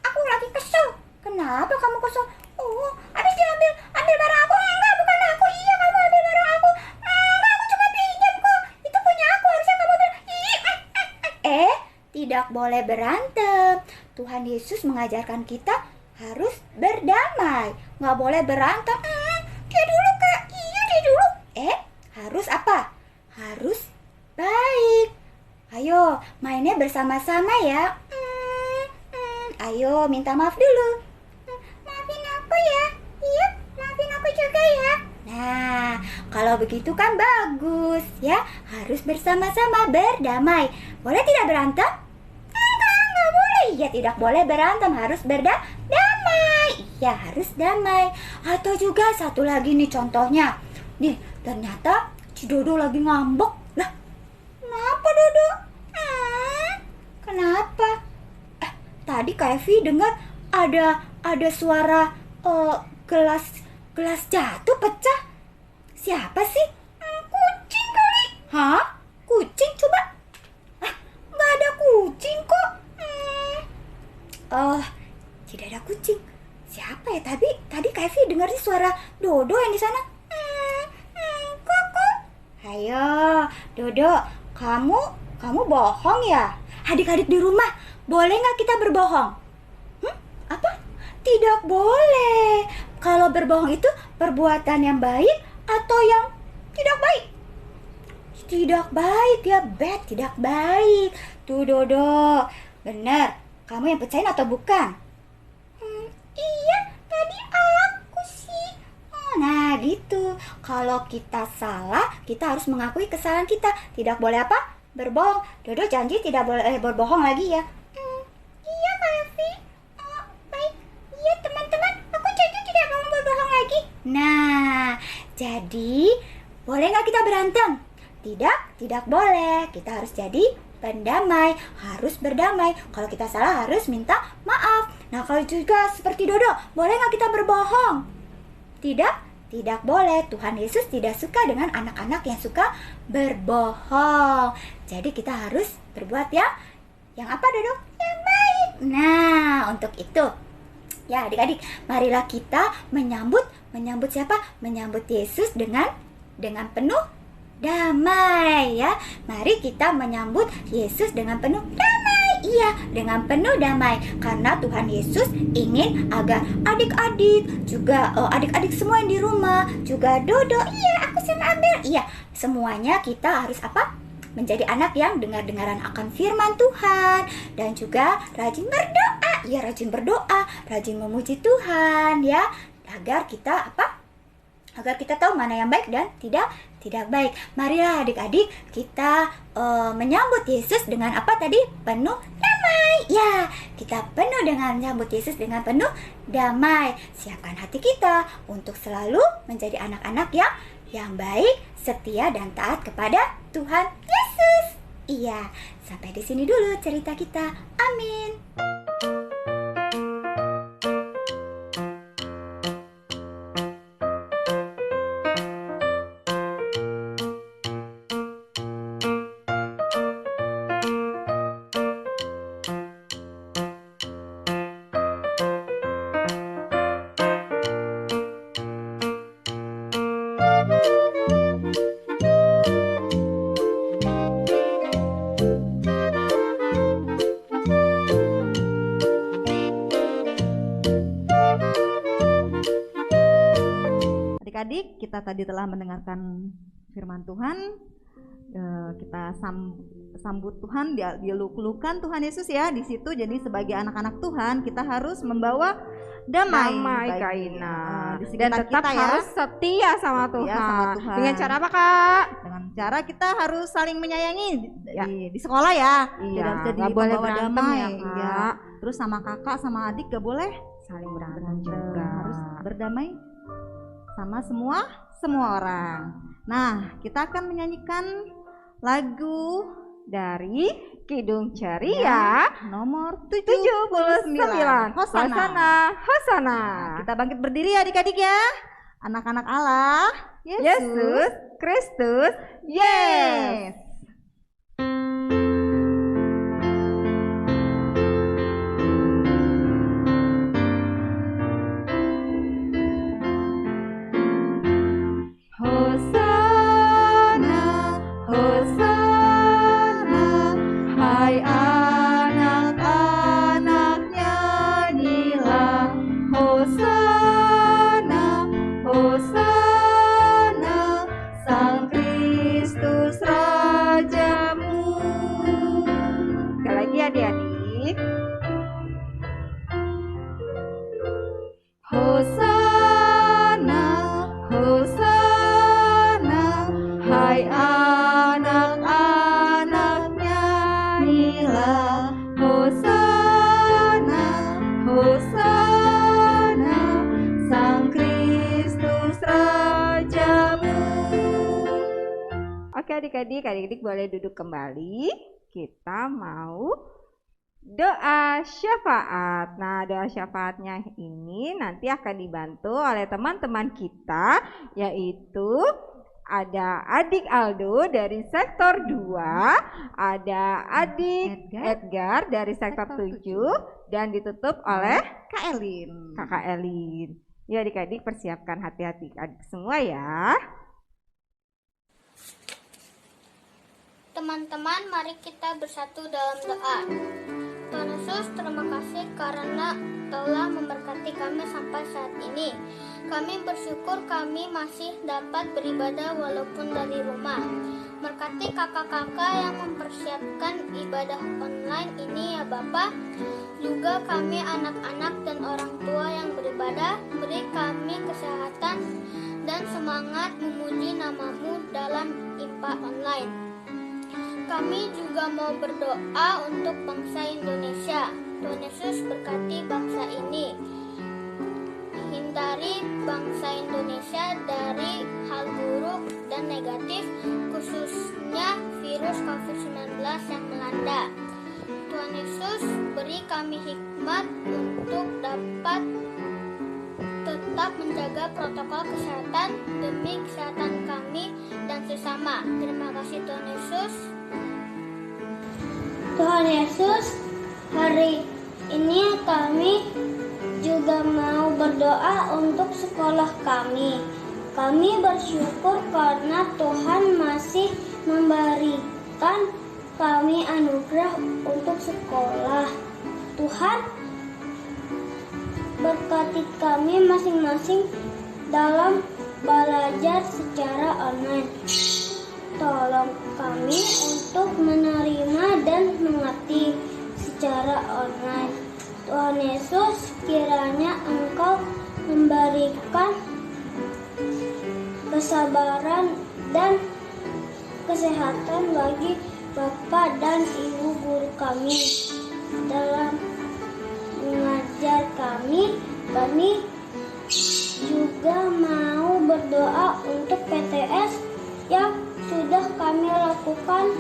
Aku lagi kesel. Kenapa kamu kesel? Oh, habis diambil barang aku. Enggak, bukan aku. Iya, kamu ambil barang aku. Enggak, aku cuma pinjam kok. Itu punya aku, harusnya kamu ambil. Tidak boleh berantem. Tuhan Yesus mengajarkan kita harus berdamai. Nggak boleh berantem. Kayak dulu, Kak. Iya, kayak dulu. Harus apa? Harus baik. Ayo, mainnya bersama-sama ya. Ayo, minta maaf dulu. Maafin aku ya. Iya, maafin aku juga ya. Nah, kalau begitu kan bagus ya. Harus bersama-sama berdamai. Boleh tidak berantem? Enggak boleh. Ya, tidak boleh berantem. Harus berdamai. Ya, harus damai. Atau juga satu lagi nih contohnya. Nih, ternyata si Dodo lagi ngambek. Lah, kenapa Dodo? Kenapa? Tadi Kak Evi dengar ada suara gelas jatuh pecah. Siapa sih? Kucing kali. Hah? Kucing? Coba. Nggak ada kucing kok. Tidak ada kucing. Siapa ya? Tadi Kak Evi dengar sih suara Dodo yang di sana. Ayo, Dodo, kamu bohong ya? Adik-adik di rumah, boleh nggak kita berbohong? Apa? Tidak boleh. Kalau berbohong itu perbuatan yang baik atau yang tidak baik? Tidak baik ya, bad, tidak baik. Tuh Dodo, benar. Kamu yang percaya atau bukan? Iya, tadi aku sih. Nah gitu, kalau kita salah, kita harus mengakui kesalahan kita. Tidak boleh apa? Berbohong. Dodo janji tidak boleh berbohong lagi ya. Iya Kak Evi. Baik. Iya teman-teman, aku janji tidak mau berbohong lagi. Nah, jadi boleh nggak kita berantem? Tidak boleh. Kita harus jadi pendamai, harus berdamai. Kalau kita salah harus minta maaf. Nah kalau juga seperti Dodo, boleh nggak kita berbohong? Tidak boleh. Tuhan Yesus tidak suka dengan anak-anak yang suka berbohong. Jadi kita harus berbuat yang apa Dodo? Yang baik. Nah, untuk itu ya adik-adik, marilah kita menyambut siapa? Menyambut Yesus dengan penuh damai ya. Mari kita menyambut Yesus dengan penuh damai. Iya, dengan penuh damai. Karena Tuhan Yesus ingin agar adik-adik, juga adik-adik semua yang di rumah, juga Dodo, iya aku sama Abel, iya semuanya kita harus apa? Menjadi anak yang dengar-dengaran akan firman Tuhan. Dan juga rajin berdoa. Ya, rajin berdoa, rajin memuji Tuhan ya. Agar kita apa? Agar kita tahu mana yang baik dan tidak baik. Marilah adik-adik kita menyambut Yesus dengan apa tadi? Penuh damai. Ya, kita penuh dengan menyambut Yesus dengan penuh damai. Siapkan hati kita untuk selalu menjadi anak-anak yang baik, setia dan taat kepada Tuhan Yesus. Iya, sampai di sini dulu cerita kita. Amin. Adik-adik, kita tadi telah mendengarkan firman Tuhan. Kita sambut Tuhan, diluk-lukan Tuhan Yesus ya di situ. Jadi sebagai anak-anak Tuhan kita harus membawa damai Kak Ina. di Dan sekitar tetap kita ya. harus setia sama Tuhan. sama Tuhan. Dengan cara apa Kak? Dengan cara kita harus saling menyayangi di sekolah ya. Iya, Tidak bisa nggak boleh dibawa berantem damai ya, Kak. ya. Terus sama kakak sama adik gak boleh Saling berantem berantem. juga. Harus berdamai sama semua orang. Nah, kita akan menyanyikan lagu Dari Kidung Ceria nomor 79. Hosana. Hosana. Kita bangkit berdiri ya adik-adik ya. Anak-anak Allah, Yesus Kristus, yes. Hosana, Hosana, hai anak-anak nyanyilah. Hosana, Hosana, Sang Kristus Rajamu. Sekali lagi adik-adik. Hosana, Hosana, hai anak-anak nyanyilah. Hosana, Hosana, Sang Kristus Rajamu. Oke adik-adik boleh duduk kembali. Kita mau doa syafaat. Nah, doa syafaatnya ini nanti akan dibantu oleh teman-teman kita, yaitu ada adik Aldo dari sektor 2, ada adik Edgar dari sektor 7, dan ditutup oleh Kak Elin. Kakak Elin. Ya adik-adik persiapkan hati-hati adik semua ya. Teman-teman, mari kita bersatu dalam doa. Tuhan Yesus, terima kasih karena telah memberkati kami sampai saat ini. Kami bersyukur kami masih dapat beribadah walaupun dari rumah. Berkati kakak-kakak yang mempersiapkan ibadah online ini ya Bapa. Juga kami anak-anak dan orang tua yang beribadah, beri kami kesehatan dan semangat memuji nama-Mu dalam IPA online. Kami juga mau berdoa untuk bangsa Indonesia. Tuhan Yesus berkati bangsa ini. Hindari bangsa Indonesia dari hal buruk dan negatif, khususnya virus COVID-19 yang melanda. Tuhan Yesus beri kami hikmat untuk dapat tetap menjaga protokol kesehatan demi kesehatan kami dan sesama. Terima kasih Tuhan Yesus. Tuhan Yesus, hari ini kami juga mau berdoa untuk sekolah kami. Kami bersyukur karena Tuhan masih memberikan kami anugerah untuk sekolah. Tuhan, berkati kami masing-masing dalam belajar secara online. Tolong kami untuk menerima dan mengerti secara online. Tuhan Yesus, kiranya Engkau memberikan kesabaran dan kesehatan bagi Bapak dan Ibu guru kami dalam mengajar kami. Kami juga mau berdoa untuk PTS yang sudah kami lakukan.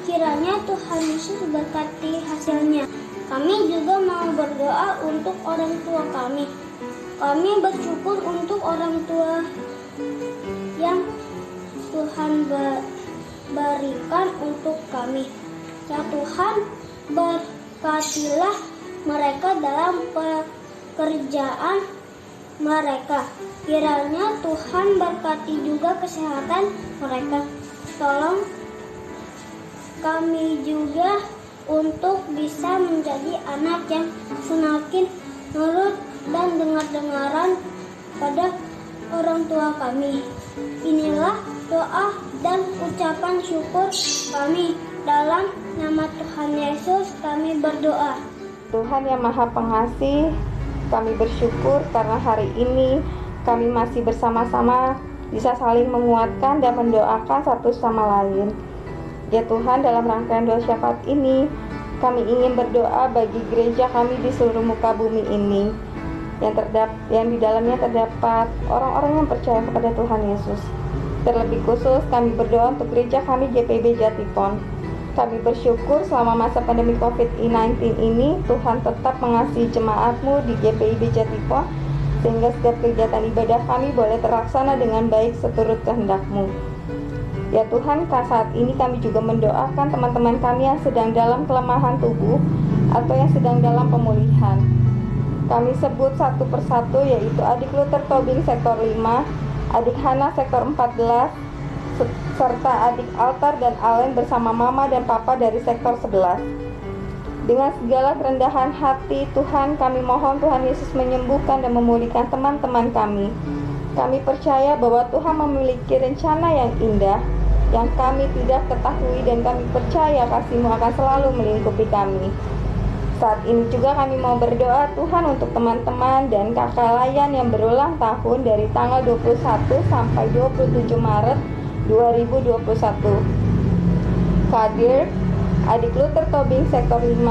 Kiranya Tuhan Yesus berkati hasilnya. Kami juga mau berdoa untuk orang tua kami. Kami bersyukur untuk orang tua yang Tuhan berikan untuk kami. Ya Tuhan, berkatilah mereka dalam pekerjaan mereka. Kiranya Tuhan berkati juga kesehatan mereka. Tolong kami juga untuk bisa menjadi anak yang semakin nurut dan dengar-dengaran pada orang tua kami. Inilah doa dan ucapan syukur kami. Dalam nama Tuhan Yesus kami berdoa. Tuhan yang Maha Pengasih, kami bersyukur karena hari ini kami masih bersama-sama bisa saling menguatkan dan mendoakan satu sama lain. Ya Tuhan, dalam rangkaian doa syafaat ini, kami ingin berdoa bagi gereja kami di seluruh muka bumi ini, yang di dalamnya terdapat orang-orang yang percaya kepada Tuhan Yesus. Terlebih khusus kami berdoa untuk gereja kami GPIB Jatipon. Kami bersyukur selama masa pandemi COVID-19 ini, Tuhan tetap mengasihi jemaat-Mu di GPIB Jatipon, sehingga setiap kegiatan ibadah kami boleh terlaksana dengan baik seturut kehendak-Mu. Ya Tuhan, saat ini kami juga mendoakan teman-teman kami yang sedang dalam kelemahan tubuh atau yang sedang dalam pemulihan. Kami sebut satu persatu, yaitu adik Luther Tobing sektor 5, adik Hana sektor 14, serta adik Altar dan Allen bersama mama dan papa dari sektor 11. Dengan segala kerendahan hati, Tuhan, kami mohon Tuhan Yesus menyembuhkan dan memulihkan teman-teman kami. Kami percaya bahwa Tuhan memiliki rencana yang indah yang kami tidak ketahui, dan kami percaya kasih-Mu akan selalu melingkupi kami. Saat ini juga kami mau berdoa Tuhan untuk teman-teman dan kakak layan yang berulang tahun dari tanggal 21 sampai 27 Maret 2021. Kadir, adik Luther Tobing sektor 5,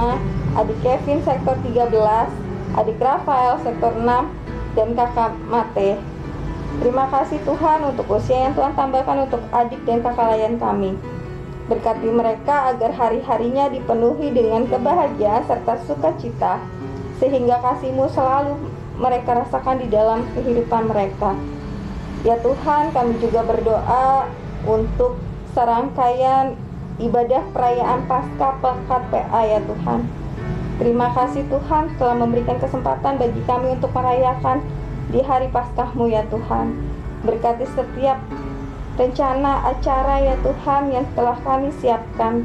adik Kevin sektor 13, adik Rafael sektor 6, dan kakak Mate. Terima kasih Tuhan untuk usia yang Tuhan tambahkan untuk adik dan kakak layan kami. Berkati mereka agar hari-harinya dipenuhi dengan kebahagiaan serta sukacita, sehingga kasih-Mu selalu mereka rasakan di dalam kehidupan mereka. Ya Tuhan, kami juga berdoa untuk serangkaian ibadah perayaan Paskah Pekat PA ya Tuhan. Terima kasih Tuhan telah memberikan kesempatan bagi kami untuk merayakan di hari Paskah-Mu ya Tuhan. Berkati setiap rencana acara ya Tuhan yang telah kami siapkan.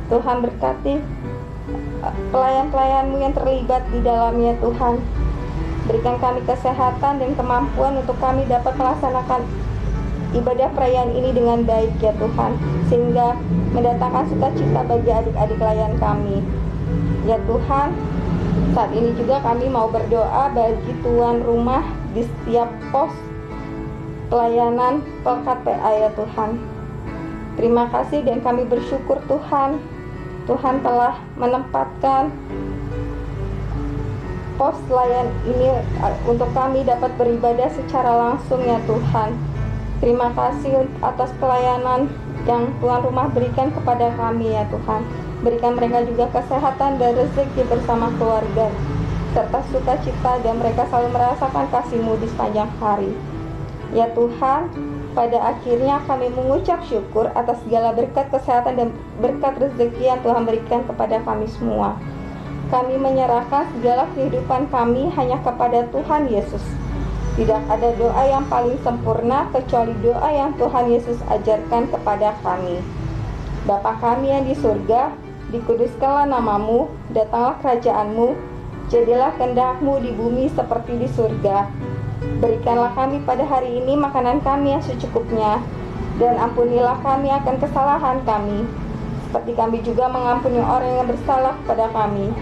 Tuhan berkati pelayan-pelayan-Mu yang terlibat di dalamnya Tuhan. Berikan kami kesehatan dan kemampuan untuk kami dapat melaksanakan ibadah perayaan ini dengan baik ya Tuhan, sehingga mendatangkan sukacita bagi adik-adik layan kami. Ya Tuhan, saat ini juga kami mau berdoa bagi tuan rumah di setiap pos pelayanan Pekat PA ya Tuhan. Terima kasih dan kami bersyukur Tuhan. Tuhan telah menempatkan pos layan ini untuk kami dapat beribadah secara langsung ya Tuhan. Terima kasih atas pelayanan yang tuan rumah berikan kepada kami ya Tuhan. Berikan mereka juga kesehatan dan rezeki bersama keluarga, serta sukacita, dan mereka selalu merasakan kasih-Mu di sepanjang hari. Ya Tuhan, pada akhirnya kami mengucap syukur atas segala berkat kesehatan dan berkat rezeki yang Tuhan berikan kepada kami semua. Kami menyerahkan segala kehidupan kami hanya kepada Tuhan Yesus. Tidak ada doa yang paling sempurna kecuali doa yang Tuhan Yesus ajarkan kepada kami. Bapa kami yang di surga, dikuduskanlah nama-Mu, datanglah kerajaan-Mu, jadilah kehendak-Mu di bumi seperti di surga. Berikanlah kami pada hari ini makanan kami yang secukupnya, dan ampunilah kami akan kesalahan kami, seperti kami juga mengampuni orang yang bersalah kepada kami.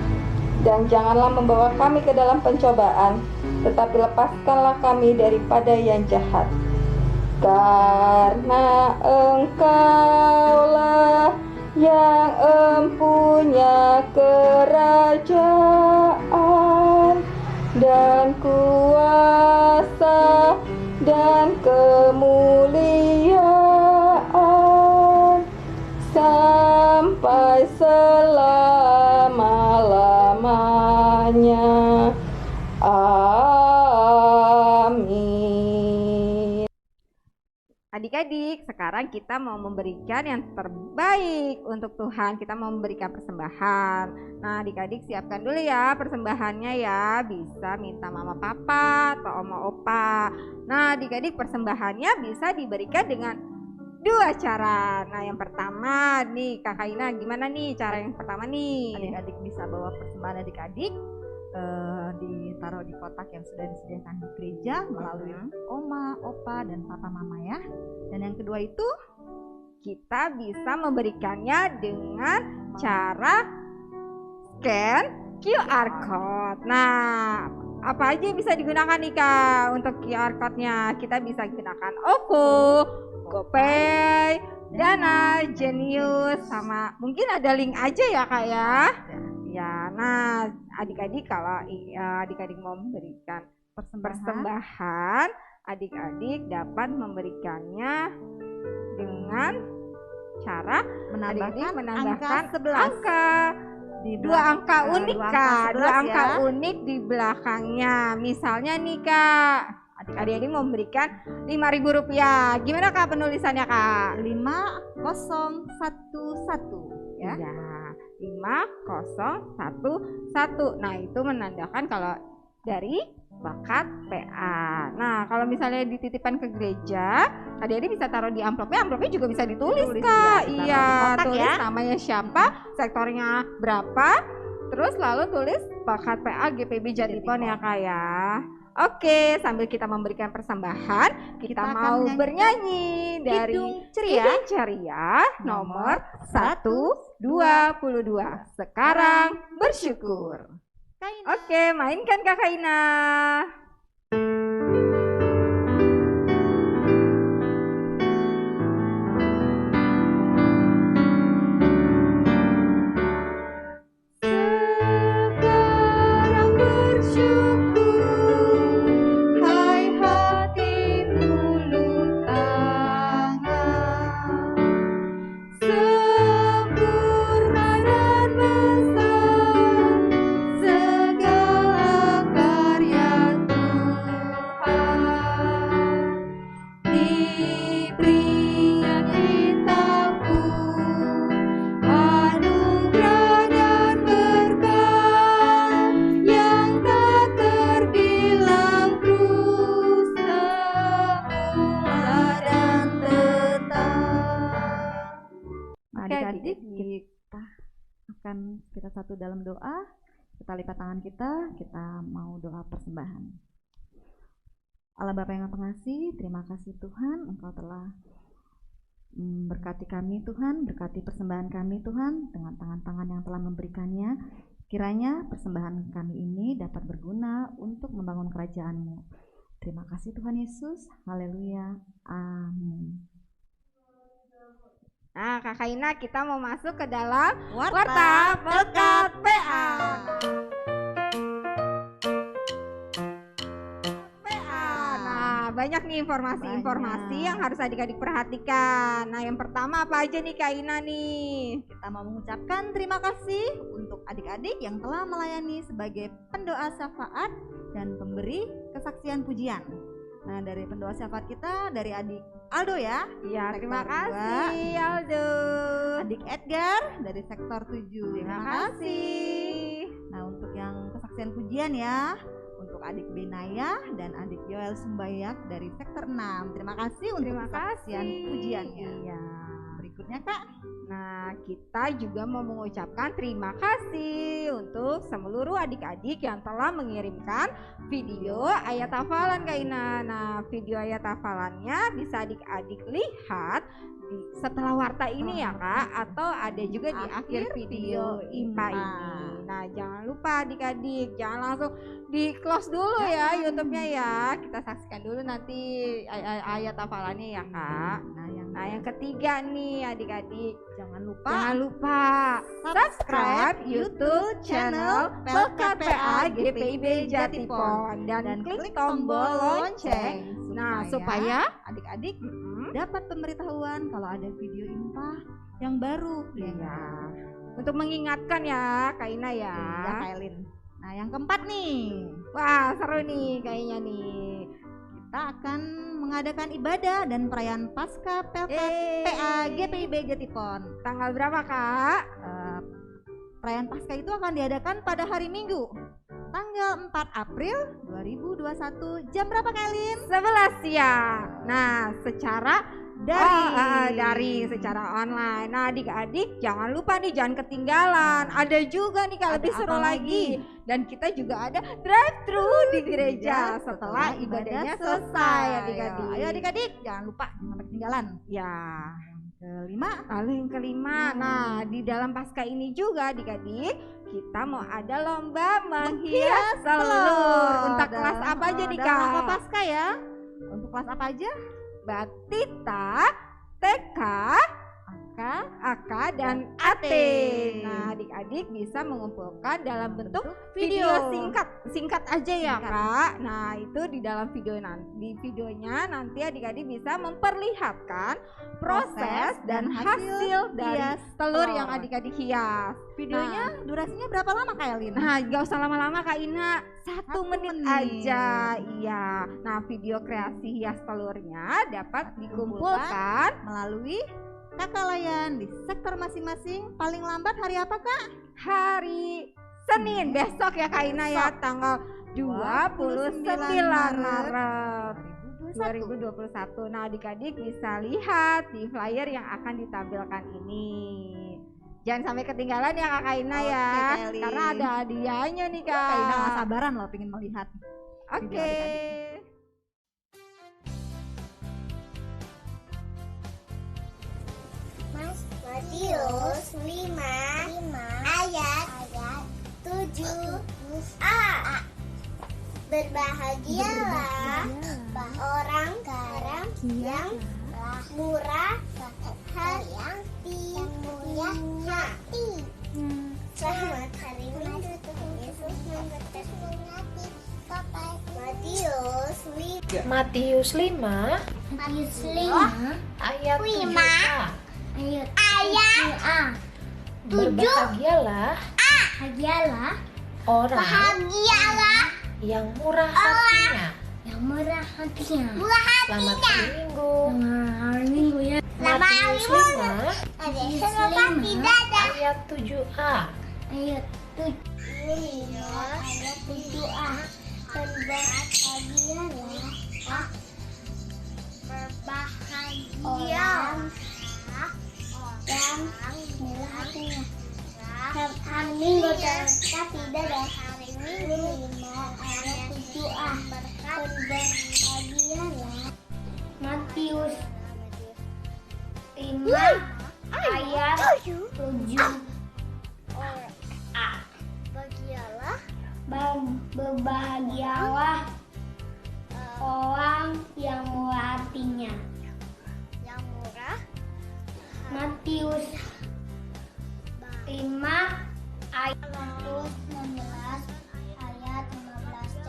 Dan janganlah membawa kami ke dalam pencobaan, tetapi lepaskanlah kami daripada yang jahat. Karena Engkaulah yang empunya kerajaan dan kuasa dan kemuliaan sampai selama-lamanya. Amin. Adik-adik, sekarang kita mau memberikan yang terbaik untuk Tuhan. Kita mau memberikan persembahan. Nah, adik-adik siapkan dulu ya persembahannya ya. Bisa minta mama papa atau oma opa. Nah, adik-adik persembahannya bisa diberikan dengan dua cara. Nah, yang pertama nih Kakak Ina, gimana nih cara yang pertama nih? Adik-adik bisa bawa persembahan adik-adik ditaruh di kotak yang sudah disediakan di gereja melalui oma, opa, dan papa mama ya. Dan yang kedua itu Kita bisa memberikannya dengan cara scan QR code. Nah, apa aja yang bisa digunakan nih Kak untuk QR code-nya? Kita bisa gunakan OVO, GoPay, Dana, Genius, sama mungkin ada link aja ya Kak ya. Ya, nah adik-adik kalau adik-adik mau memberikan persembahan, adik-adik dapat memberikannya dengan cara menambahkan angka di dua angka unik dua angka Kak, 11 dua angka ya. unik di belakangnya. Misalnya nih Kak, adik-adik mau memberikan Rp5.000. Gimana Kak penulisannya Kak? 5011 ya. Ya, 5011. Nah, itu menandakan kalau dari bakat PA. Nah, kalau misalnya dititipkan ke gereja, adik-adik bisa taruh di amplopnya juga bisa ditulis Kak. ya, Iya, kotak tulis ya. namanya siapa, sektornya berapa, terus lalu tulis bakat PA GPB Jatipon ya Kak ya. Oke, sambil kita memberikan persembahan, kita akan mau menyanyikan bernyanyi dari Kidung Ceria Kidung Ceria nomor 122. Sekarang bersyukur. Oke, mainkan Kakak Ina. Sekarang bersyukur, hai hati mulut tangan, sempurna dan besar segala karya Tuhan. Diberinya kita pun anugerah dan berkat yang tak terbilang, terus semula dan tetap. Adik-adik, kita akan kita satu dalam doa. Kita lipat tangan kita mau doa persembahan. Allah Bapa yang pengasih, terima kasih Tuhan, Engkau telah berkati kami Tuhan, berkati persembahan kami Tuhan dengan tangan-tangan yang telah memberikannya. Kiranya persembahan kami ini dapat berguna untuk membangun kerajaan-Mu. Terima kasih Tuhan Yesus, haleluya, amin. Nah, Kakak Ina, kita mau masuk ke dalam Warta Berkat PA. Nah, banyak nih informasi-informasi yang harus adik-adik perhatikan. Nah, yang pertama apa aja nih Kak Ina nih? Kita mau mengucapkan terima kasih untuk adik-adik yang telah melayani sebagai pendoa syafaat dan pemberi kesaksian pujian. Nah, dari pendoa syafaat kita dari adik Aldo ya. Iya, terima Sektor kasih Aldo. Adik Edgar dari sektor 7. Terima kasih. Nah, untuk yang kesaksian pujian ya, untuk adik Benaya dan adik Joel Sumbayak dari sektor 6. Terima kasih untuk Terima kesaksian kasih. pujiannya. Iya. Berikutnya Kak, Nah, kita juga mau mengucapkan terima kasih untuk seluruh adik-adik yang telah mengirimkan video ayat hafalan Kak Ina. Nah, video ayat hafalannya bisa adik-adik lihat setelah warta ini ya Kak, atau ada juga di akhir video IPA ini. Nah, jangan lupa adik-adik, jangan langsung di close dulu ya YouTube-nya ya. Kita saksikan dulu nanti ayat hafalannya ya Kak. Nah, yang ketiga nih adik-adik, jangan lupa subscribe YouTube channel PKPA GPIB Jatipon dan klik tombol lonceng. Nah, supaya adik-adik dapat pemberitahuan kalau ada video info yang baru. Iya. Untuk mengingatkan ya Kak Ina ya. Ya, Kailin. Nah, yang keempat nih, Wah, seru nih kayaknya nih. kita akan mengadakan ibadah dan perayaan Paskah PA GPIB Jatipon. Tanggal berapa, Kak? Perayaan Paskah itu akan diadakan pada hari Minggu, tanggal 4 April 2021. Jam berapa, Kak Elin? 11 siang. Nah, secara daring secara online. Nah, adik-adik jangan lupa nih, jangan ketinggalan. Ada juga nih Kak, lebih seru lagi. Dan kita juga ada drive-thru di gereja setelah ibadahnya selesai, adik-adik. Ayo adik-adik, jangan lupa sampai ketinggalan. Ya. Kelima, Lalu yang kelima, nah di dalam Paskah ini juga adik-adik kita mau ada lomba menghias telur. Untuk kelas apa aja nih Kak? Lomba Paskah ya. Untuk kelas apa aja? Batita, TK, AK, dan AT. Nah, adik-adik bisa mengumpulkan dalam bentuk video singkat aja ya Kak. Nah, itu di dalam videonya nanti adik-adik bisa memperlihatkan proses dan hasil dari telur yang adik-adik hias. Videonya durasinya berapa lama Kak Elin? Nah, gak usah lama-lama Kak Ina, 1 menit aja. Iya. Nah, video kreasi hias telurnya dapat dikumpulkan melalui kakak layan di sektor masing-masing. Paling lambat hari apa Kak? Hari Senin besok ya Kak Ina ya, tanggal 29 Maret 2021. Nah, adik-adik bisa lihat di flyer yang akan ditampilkan ini. Jangan sampai ketinggalan ya Kak Ina ya, karena ada hadiahnya nih Kak. Kak Ina gak sabaran loh pengen melihat. Oke. Matius 5 ayat 7a. Berbahagialah orang yang murah hati. Selamat hari Minggu, Tuhan Yesus memberkati. Matius 5 ayat 7a. Berbahagialah orang yang murah hatinya. Selamat hari Minggu. Matius 5 ayat 7a. Berbahagialah yang murah hatinya. Hari Minggu tidak hari Minggu 5 ayat 7a. Berbahagialah. Matius 5 ayat 7a. Berbahagialah orang yang murah hatinya. Matius 5 ayat 16 ayat 15c.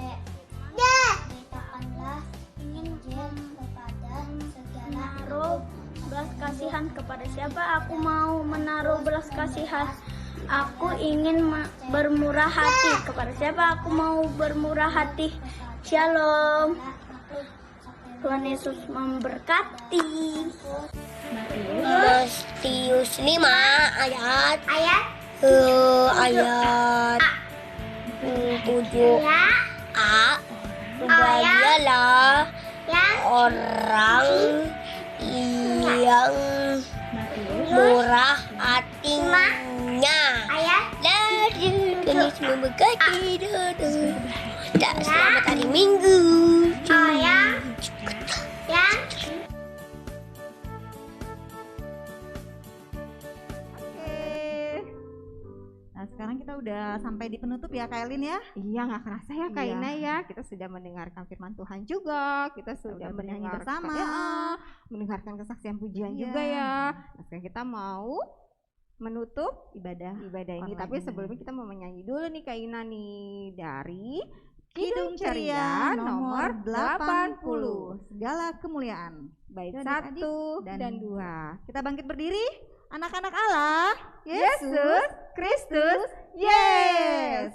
Beritakanlah Injil kepada segala menaruh belas kasihan kepada siapa aku mau menaruh belas kasihan. Aku ingin bermurah hati. Kepada siapa aku mau bermurah hati? Shalom. Tuhan Yesus memberkati. Matius 5 ayat 7a. Berbahagialah orang yang murah hatinya. Tuhan Yesus memberkati. Selamat hari Minggu. Nah sekarang kita udah sampai di penutup ya Kak Elin ya. Iya, nggak kerasa ya Kak Iya. Ina ya. Kita sudah mendengarkan firman Tuhan juga. Kita sudah bernyanyi mendengarkan bersama. mendengarkan kesaksian pujian Iya. juga ya. Nah, sekarang kita mau menutup ibadah ini. online Tapi ini. sebelumnya kita mau menyanyi dulu nih Kak Ina nih dari Kidung Ceria nomor 80. Segala kemuliaan. Bait Adik-adik 1 dan dan 2. Kita bangkit berdiri. Anak-anak Allah, Yesus Kristus, yes.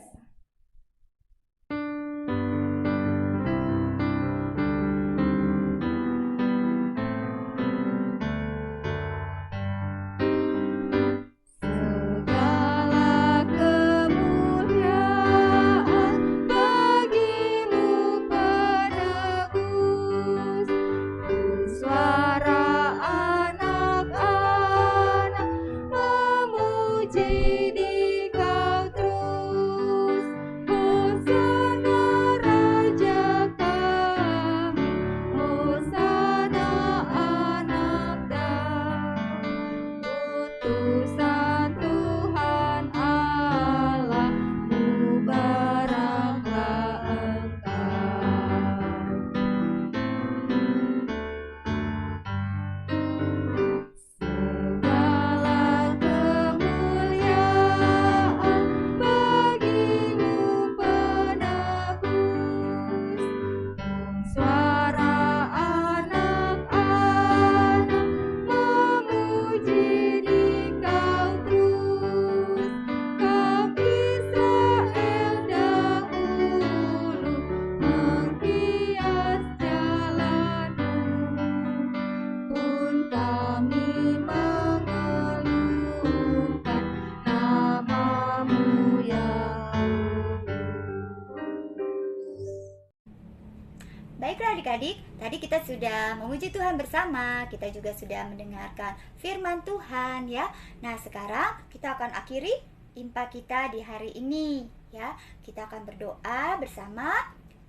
adik-adik, tadi kita sudah memuji Tuhan bersama, kita juga sudah mendengarkan firman Tuhan ya. Nah, sekarang kita akan akhiri impa kita di hari ini ya. Kita akan berdoa bersama.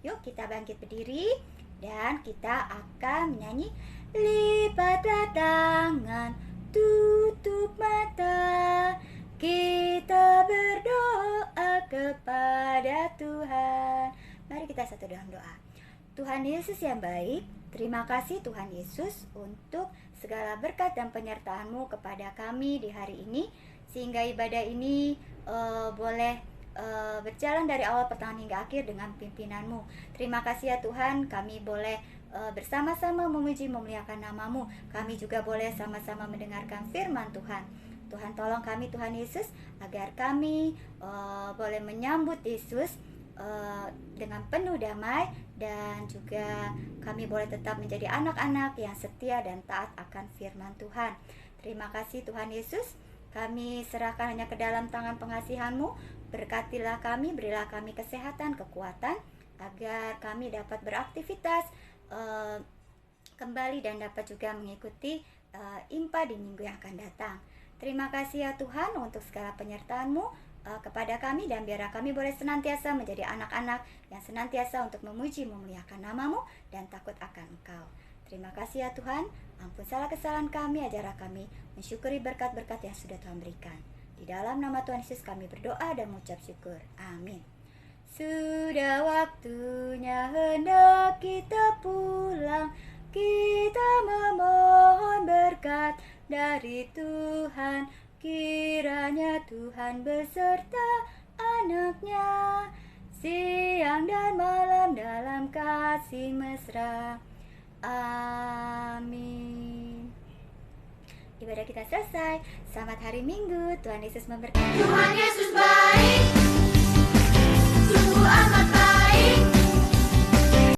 Yuk kita bangkit berdiri dan kita akan menyanyi lipatlah tangan, tutup mata, kita berdoa kepada Tuhan. Mari kita satu dalam doa. Tuhan Yesus yang baik, terima kasih Tuhan Yesus untuk segala berkat dan penyertaan-Mu kepada kami di hari ini, sehingga ibadah ini boleh berjalan dari awal pertengahan hingga akhir dengan pimpinan-Mu. Terima kasih ya Tuhan, kami boleh bersama-sama memuji memuliakan nama-Mu. Kami juga boleh sama-sama mendengarkan firman Tuhan. Tuhan tolong kami Tuhan Yesus, agar kami boleh menyambut Yesus dengan penuh damai, dan juga kami boleh tetap menjadi anak-anak yang setia dan taat akan firman Tuhan. Terima kasih Tuhan Yesus, kami serahkan hanya ke dalam tangan pengasihan-Mu. Berkatilah kami, berilah kami kesehatan, kekuatan, agar kami dapat beraktivitas kembali dan dapat juga mengikuti impa di minggu yang akan datang. Terima kasih ya Tuhan untuk segala penyertaan-Mu kepada kami, dan biarlah kami boleh senantiasa menjadi anak-anak yang senantiasa untuk memuji memuliakan nama-Mu dan takut akan Engkau. Terima kasih ya Tuhan, ampun salah kesalahan kami, ajarlah kami mensyukuri berkat-berkat yang sudah Tuhan berikan. Di dalam nama Tuhan Yesus kami berdoa dan mengucap syukur. Amin. Sudah waktunya hendak kita pulang, kita memohon berkat dari Tuhan. Kiranya Tuhan beserta anak-Nya siang dan malam dalam kasih mesra. Amin. Ibadah kita selesai. Selamat hari Minggu. Tuhan Yesus memberkati. Tuhan Yesus baik, sungguh amat